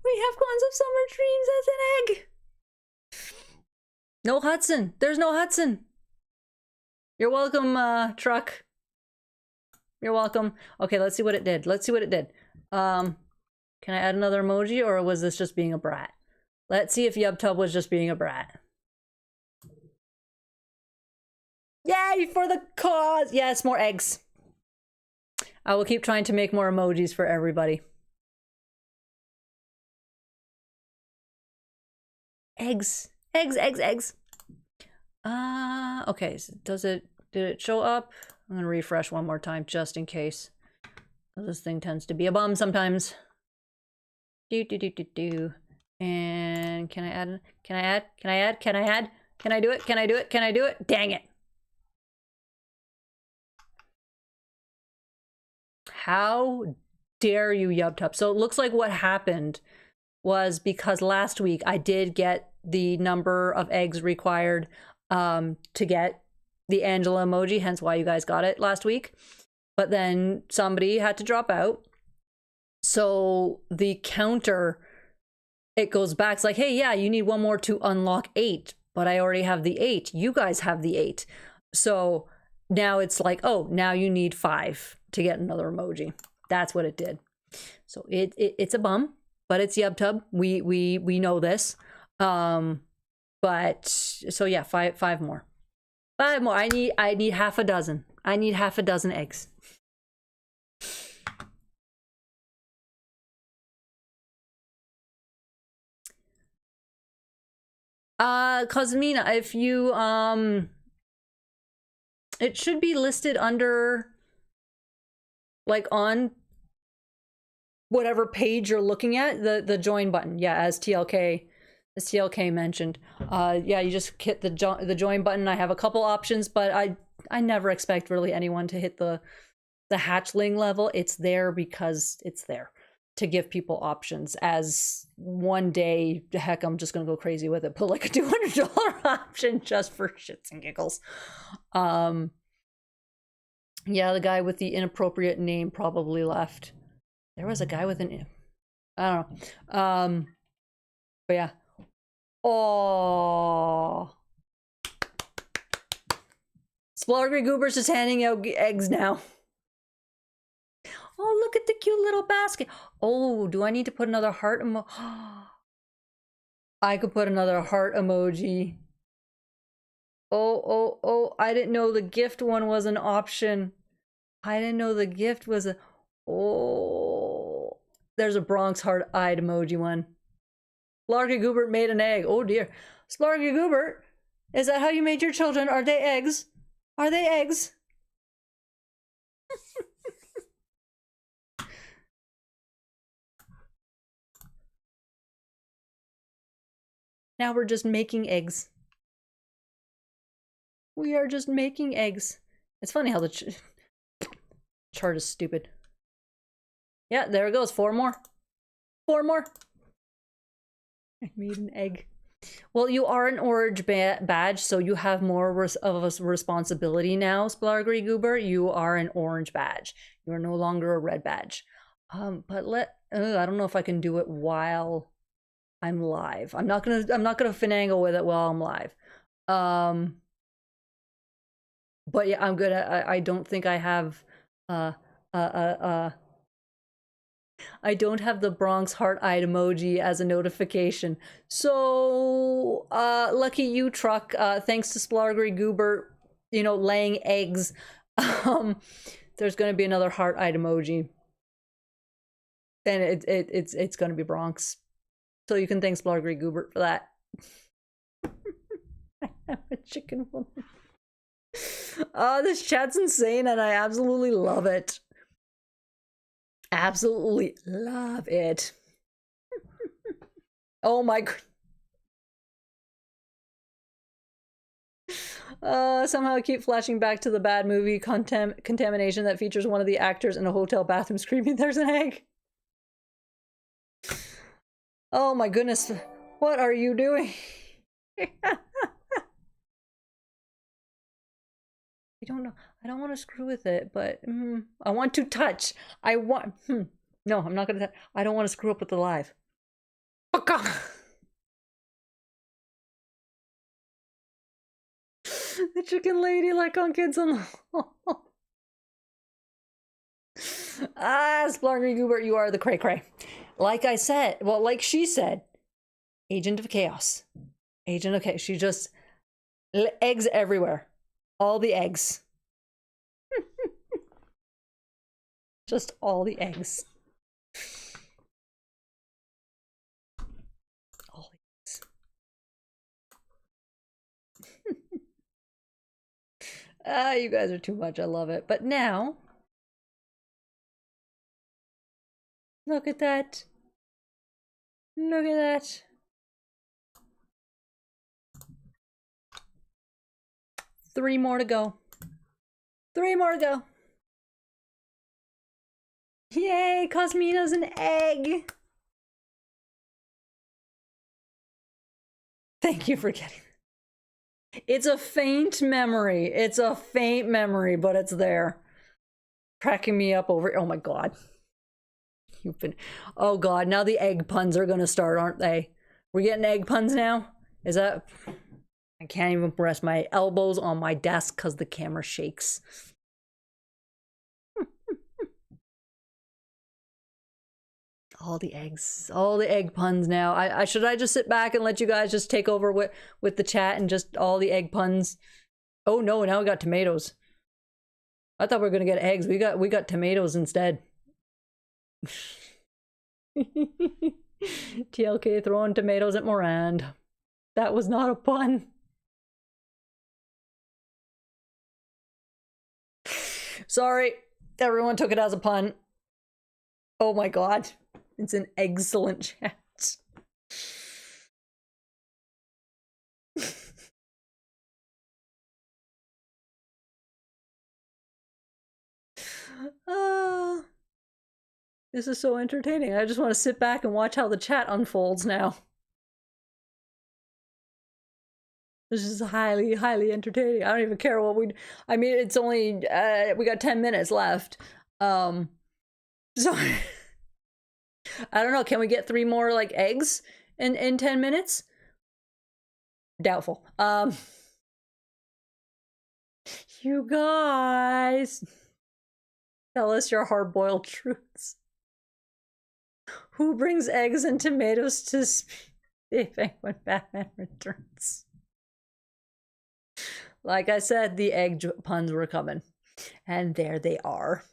We have Cons of Summer Dreams as an egg! No Hudson! There's no Hudson! You're welcome, truck. You're welcome. Okay, let's see what it did. Can I add another emoji, or was this just being a brat? Let's see if YubTub was just being a brat. Yay for the cause! Yes, more eggs. I will keep trying to make more emojis for everybody. Eggs. Okay, so did it show up? I'm gonna refresh one more time just in case. This thing tends to be a bum sometimes. And can I add? Can I do it? Dang it. How dare you, YubTub? So it looks like what happened was because last week I did get the number of eggs required to get the Angela emoji, hence why you guys got it last week. But then somebody had to drop out. So the counter, it goes back. It's like, hey, yeah, you need one more to unlock 8, but I already have the 8. You guys have the 8. So now it's like, oh, now you need 5 to get another emoji. That's what it did. So it's a bum, but it's YubTub. We know this. But so yeah, five more. 5 more. I need half a dozen. I need half a dozen eggs. Cosmina, if you it should be listed under, like, on whatever page you're looking at, the join button. Yeah, as TLK mentioned. Yeah, you just hit the join button. I have a couple options, but I never expect really anyone to hit the hatchling level. It's there because it's there to give people options. As one day, heck, I'm just gonna go crazy with it. Put like a $200 option just for shits and giggles. Yeah, the guy with the inappropriate name probably left. There was a guy with an, I don't know. But yeah. Oh, Splargry Goober's just handing out eggs now. Oh, look at the cute little basket. Oh, do I need to put another heart emoji? I could put another heart emoji. Oh, I didn't know the gift one was an option. I didn't know the gift was a... Oh, there's a Bronx heart-eyed emoji one. Splargy Goobert made an egg. Oh dear. Splargy Goobert, is that how you made your children? Are they eggs? Are they eggs? Now we're just making eggs. We are just making eggs. It's funny how the chart is stupid. Yeah, there it goes. 4 more. 4 more. I made an egg. Well, you are an orange badge, so you have more of a responsibility now, Splargry Goober. You are an orange badge. You are no longer a red badge. But I don't know if I can do it while I'm live. I'm not gonna finagle with it while I'm live. But yeah, I'm gonna. I don't think I have I don't have the Bronx heart-eyed emoji as a notification. So, lucky you, Truck. Thanks to Splargery Goober, you know, laying eggs. There's going to be another heart-eyed emoji. And it's going to be Bronx. So you can thank Splargery Goober for that. I am a chicken woman. Oh, this chat's insane and I absolutely love it. Absolutely love it. Oh my god. Somehow I keep flashing back to the bad movie Contamination that features one of the actors in a hotel bathroom screaming, "There's an egg!" Oh my goodness. What are you doing? I don't know. I don't want to screw with it, but I want to touch. I want. No, I'm not gonna. I don't want to screw up with the live. The chicken lady, like on Kids on the Wall. Splargery Goober, you are the cray cray. Like I said, well, like she said, agent of chaos. Agent of chaos. She just eggs everywhere. All the eggs. Just all the eggs. All the eggs. You guys are too much. I love it. But now, look at that. Look at that. Three more to go. Three more to go. Yay, Cosmina's an egg. Thank you for getting it. It's a faint memory. It's a faint memory, but it's there. Cracking me up over. Oh my god. You've been. Oh god, now the egg puns are gonna start, aren't they? We're getting egg puns now? Is that. I can't even rest my elbows on my desk because the camera shakes. All the eggs, all the egg puns now. I should I just sit back and let you guys just take over with the chat and just all the egg puns? Oh no, now we got tomatoes. I thought we were gonna get eggs. We got tomatoes instead. TLK throwing tomatoes at Morand. That was not a pun. Sorry, everyone took it as a pun. Oh my god. It's an excellent chat. This is so entertaining. I just want to sit back and watch how the chat unfolds now. This is highly, highly entertaining. I don't even care what we. I mean, it's only we got 10 minutes left. So I don't know. Can we get 3 more like eggs in 10 minutes? Doubtful. You guys, tell us your hard-boiled truths. Who brings eggs and tomatoes to Spiving when Batman returns? Like I said, the egg puns were coming. And there they are.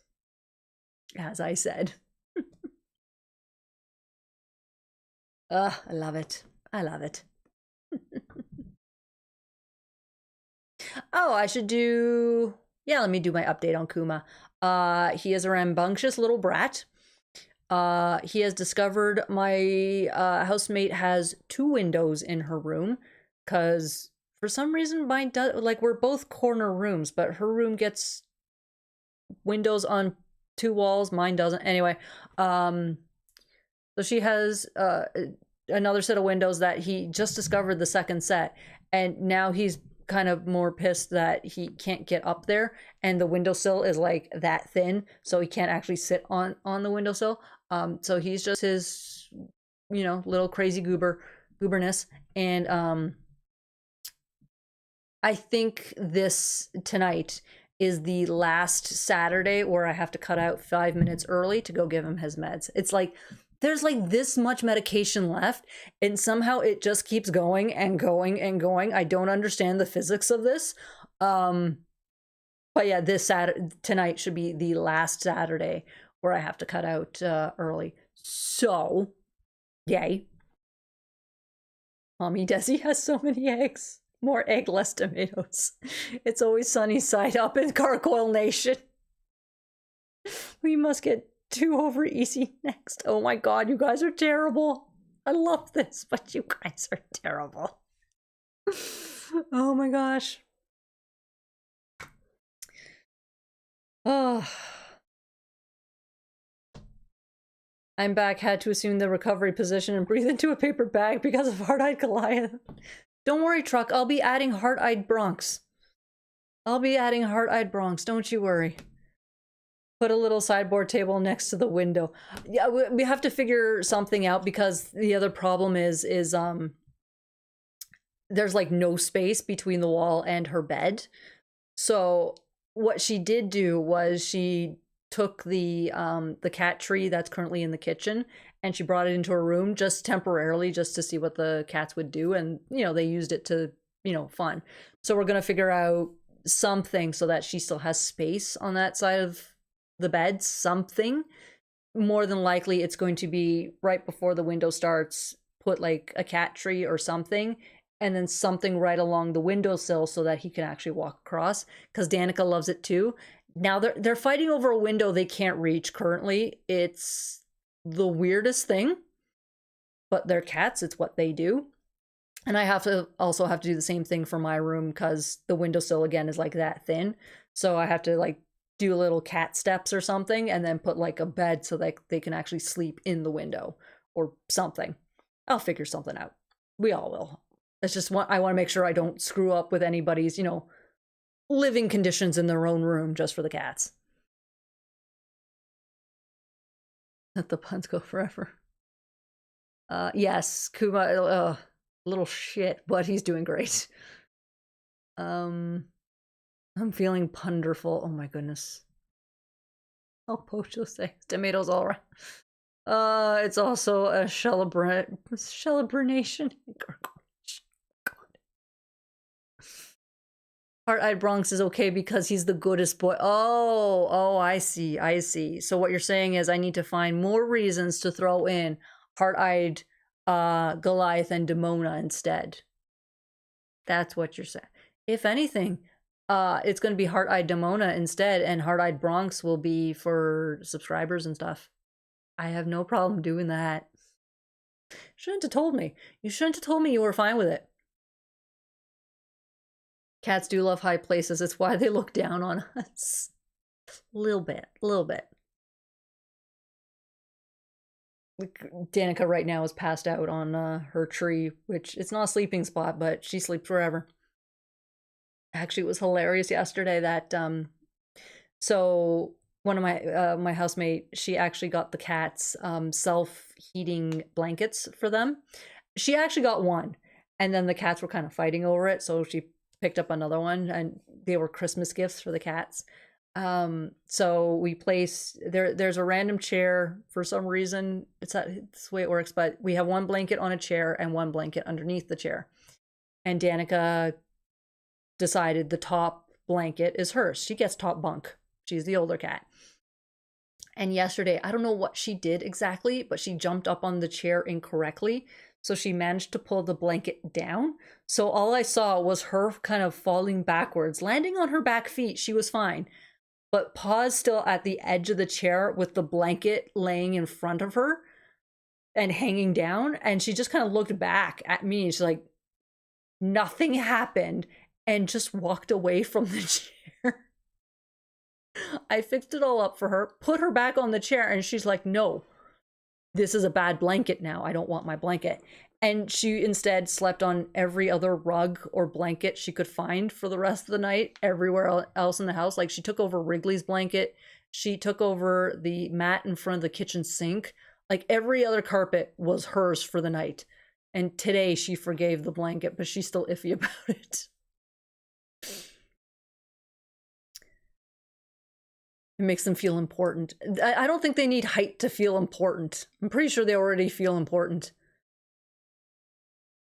As I said. I love it. I love it. Oh, I should do... Yeah, let me do my update on Kuma. He is a rambunctious little brat. He has discovered my housemate has 2 windows in her room. Because for some reason mine does... Like, we're both corner rooms, but her room gets windows on 2 walls. Mine doesn't. Anyway, so she has another set of windows that he just discovered the second set. And now he's kind of more pissed that he can't get up there. And the windowsill is like that thin. So he can't actually sit on the windowsill. So he's just his, you know, little crazy gooberness. And I think this tonight is the last Saturday where I have to cut out 5 minutes early to go give him his meds. It's like there's like this much medication left, and somehow it just keeps going and going and going. I don't understand the physics of this. But yeah, this Saturday tonight should be the last Saturday where I have to cut out early. So, yay. Mommy Desi has so many eggs. More egg, less tomatoes. It's always sunny side up in Gargoyle Nation. We must get 2 over easy next. Oh my god, you guys are terrible. I love this, but you guys are terrible. Oh my gosh. Oh. I'm back, had to assume the recovery position and breathe into a paper bag because of Hard-Eyed Goliath. Don't worry, Truck. I'll be adding Heart-Eyed Bronx. Don't you worry. Put a little sideboard table next to the window. Yeah, we have to figure something out because the other problem is there's like no space between the wall and her bed. So what she did do was she took the cat tree that's currently in the kitchen and she brought it into her room just temporarily, just to see what the cats would do. And, you know, they used it to, you know, fun. So we're going to figure out something so that she still has space on that side of the bed, something. More than likely, it's going to be right before the window starts, put like a cat tree or something, and then something right along the windowsill so that he can actually walk across, because Danica loves it too. Now they're fighting over a window they can't reach currently. It's the weirdest thing, but they're cats. It's what they do. And I also have to do the same thing for my room because the windowsill again is like that thin. So I have to like do little cat steps or something and then put like a bed so that they can actually sleep in the window or something. I'll figure something out. We all will. It's just I want to make sure I don't screw up with anybody's, you know, living conditions in their own room just for the cats. Let the puns go forever. Yes, Kuma, little shit, but he's doing great. I'm feeling punderful. Oh my goodness. Oh, Pocho say tomatoes all around. It's also a celebration. Heart-Eyed Bronx is okay because he's the goodest boy. Oh, I see. So what you're saying is I need to find more reasons to throw in Heart-Eyed Goliath and Demona instead. That's what you're saying. If anything, it's going to be Heart-Eyed Demona instead, and Heart-Eyed Bronx will be for subscribers and stuff. I have no problem doing that. Shouldn't have told me. You shouldn't have told me you were fine with it. Cats do love high places. It's why they look down on us. A little bit. Danica right now is passed out on her tree, which it's not a sleeping spot, but she sleeps forever. Actually, it was hilarious yesterday that so one of my housemate, she actually got the cats self-heating blankets for them. She actually got one, and then the cats were kind of fighting over it, so she picked up another one, and they were Christmas gifts for the cats. So we place there's a random chair for some reason. It's the way it works, but we have one blanket on a chair and one blanket underneath the chair. And Danica decided the top blanket is hers. She gets top bunk. She's the older cat. And yesterday, I don't know what she did exactly, but she jumped up on the chair incorrectly. So she managed to pull the blanket down. So all I saw was her kind of falling backwards, landing on her back feet. She was fine, but paws still at the edge of the chair with the blanket laying in front of her and hanging down. And she just kind of looked back at me. She's like, nothing happened, and just walked away from the chair. I fixed it all up for her, put her back on the chair, and she's like, no, this is a bad blanket now. I don't want my blanket. And she instead slept on every other rug or blanket she could find for the rest of the night, everywhere else in the house. Like, she took over Wrigley's blanket. She took over the mat in front of the kitchen sink. Like, every other carpet was hers for the night. And today she forgave the blanket, but she's still iffy about it. It makes them feel important. I don't think they need height to feel important. I'm pretty sure they already feel important.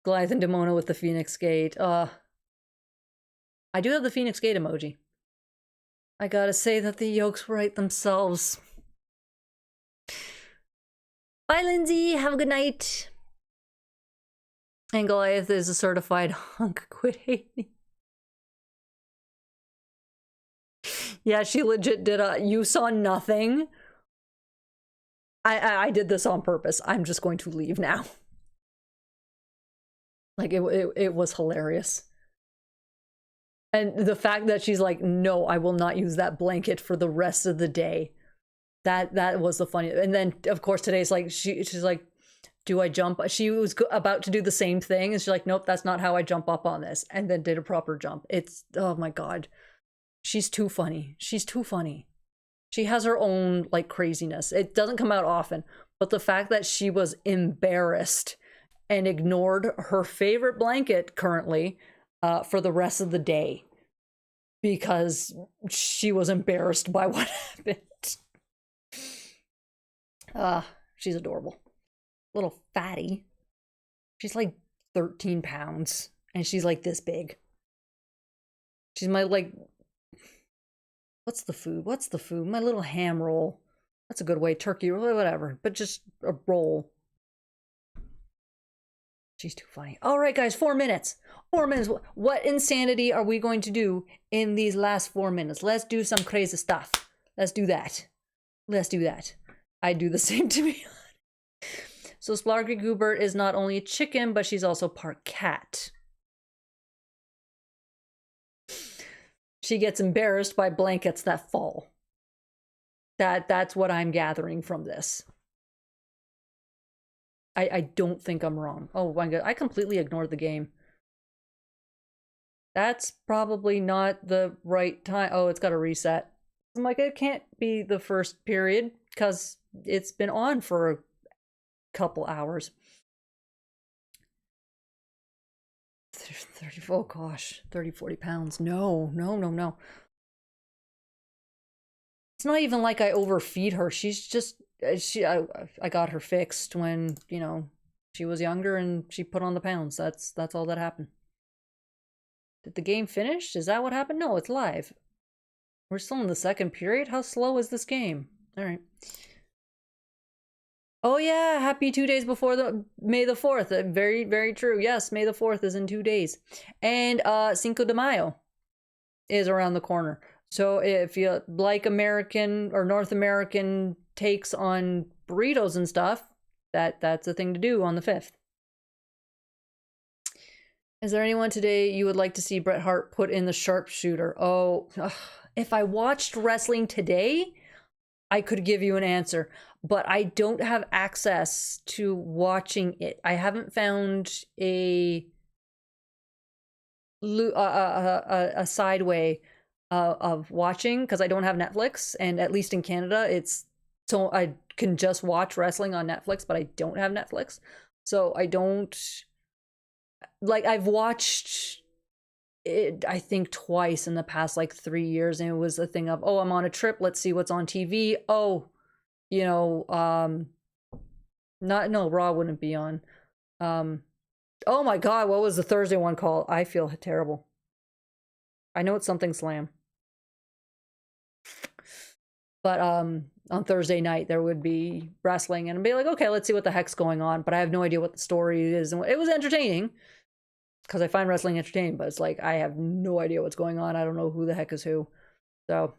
Goliath and Demona with the Phoenix Gate. I do have the Phoenix Gate emoji. I gotta say that the yolks write themselves. Bye, Lindsay. Have a good night. And Goliath is a certified hunk. Quit hating. Yeah, she legit did you saw nothing. I did this on purpose. I'm just going to leave now. Like, it was hilarious. And the fact that she's like, no, I will not use that blanket for the rest of the day. That was the funny. And then, of course, today's like, she's like, do I jump? She was about to do the same thing. And she's like, nope, that's not how I jump up on this. And then did a proper jump. It's, oh my God. She's too funny. She's too funny. She has her own, like, craziness. It doesn't come out often. But the fact that she was embarrassed and ignored her favorite blanket currently for the rest of the day because she was embarrassed by what happened. She's adorable. Little fatty. She's like 13 pounds and she's like this big. She's my, like, what's the food? What's the food? My little ham roll. That's a good way. Turkey or whatever, but just a roll. She's too funny. All right, guys, 4 minutes. 4 minutes. What insanity are we going to do in these last 4 minutes? Let's do some crazy stuff. Let's do that. Let's do that. I do the same to me. So Splarky Goobert is not only a chicken, but she's also part cat. She gets embarrassed by blankets that fall. That's what I'm gathering from this. I don't think I'm wrong. Oh my God, I completely ignored the game. That's probably not the right time. Oh, it's got a reset. I'm like, it can't be the first period because it's been on for a couple hours. 30, oh gosh, 30, 40 pounds. No. It's not even like I overfeed her. She's just, I got her fixed when, you know, she was younger and she put on the pounds. That's all that happened. Did the game finish? Is that what happened? No, it's live. We're still in the second period? How slow is this game? All right. Oh yeah, happy 2 days before the May the 4th. Very, very true. Yes, May the 4th is in 2 days. And Cinco de Mayo is around the corner. So if you like American or North American takes on burritos and stuff, that's a thing to do on the 5th. Is there anyone today you would like to see Bret Hart put in the sharpshooter? Oh, if I watched wrestling today, I could give you an answer, but I don't have access to watching it. I haven't found a side way of watching because I don't have Netflix, and at least in Canada, it's so I can just watch wrestling on Netflix, but I don't have Netflix, so I don't like. I've watched it, I think, twice in the past like 3 years, and it was a thing of, oh, I'm on a trip, let's see what's on TV. Oh, you know, Raw wouldn't be on. Oh my God, what was the Thursday one called? I feel terrible. I know it's something Slam. But on Thursday night there would be wrestling, and I'd be like, okay, let's see what the heck's going on. But I have no idea what the story is, and it was entertaining because I find wrestling entertaining. But it's like I have no idea what's going on. I don't know who the heck is who. So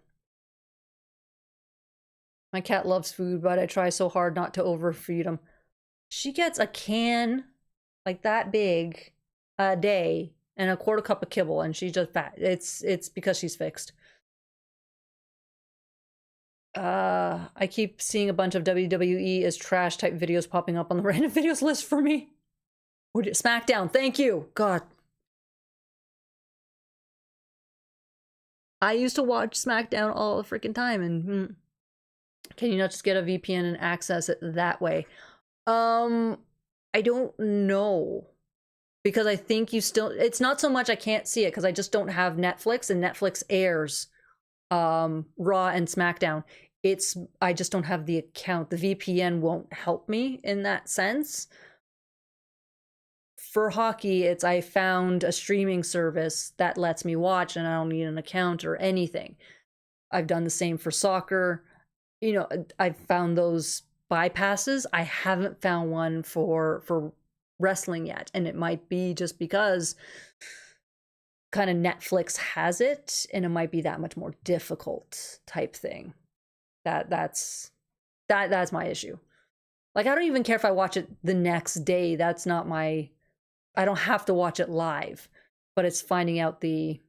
my cat loves food, but I try so hard not to overfeed him. She gets a can like that big a day and a quarter cup of kibble, and she's just fat. It's because she's fixed. I keep seeing a bunch of WWE is trash type videos popping up on the random videos list for me. SmackDown, thank you. God. I used to watch SmackDown all the freaking time, and can you not just get a VPN and access it that way? I don't know. Because I think you still, it's not so much I can't see it because I just don't have Netflix, and Netflix airs Raw and SmackDown. I just don't have the account. The VPN won't help me in that sense. For hockey, I found a streaming service that lets me watch and I don't need an account or anything. I've done the same for soccer. You know, I've found those bypasses. I haven't found one for wrestling yet, and it might be just because kind of Netflix has it, and it might be that much more difficult type thing. That's my issue. Like, I don't even care if I watch it the next day. That's not my, I don't have to watch it live, but it's finding out the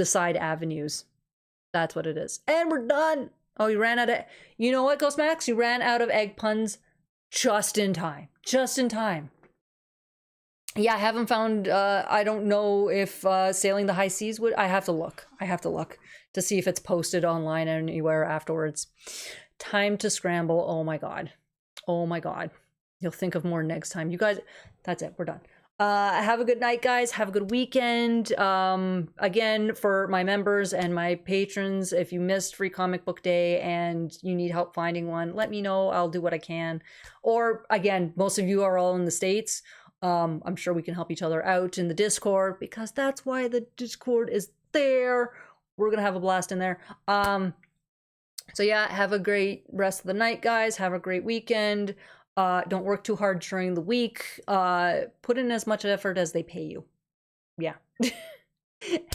side avenues. That's what it is. And we're done. Oh, you ran out of, you know what, Ghost Max? You ran out of egg puns just in time. Just in time. Yeah, I haven't found, I don't know if Sailing the High Seas would, I have to look to see if it's posted online anywhere afterwards. Time to scramble. Oh my God. Oh my God. You'll think of more next time. You guys, that's it. We're done. Have a good night, guys. Have a good weekend. Again, for my members and my patrons, if you missed Free Comic Book Day and you need help finding one, let me know. I'll do what I can. Or again, most of you are all in the States. I'm sure we can help each other out in the Discord, because that's why the Discord is there. We're gonna have a blast in there. So yeah, have a great rest of the night, guys. Have a great weekend. Don't work too hard during the week. Put in as much effort as they pay you. Yeah.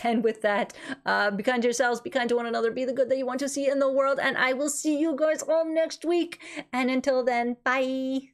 And with that, be kind to yourselves, be kind to one another, be the good that you want to see in the world, and I will see you guys all next week. And until then, bye.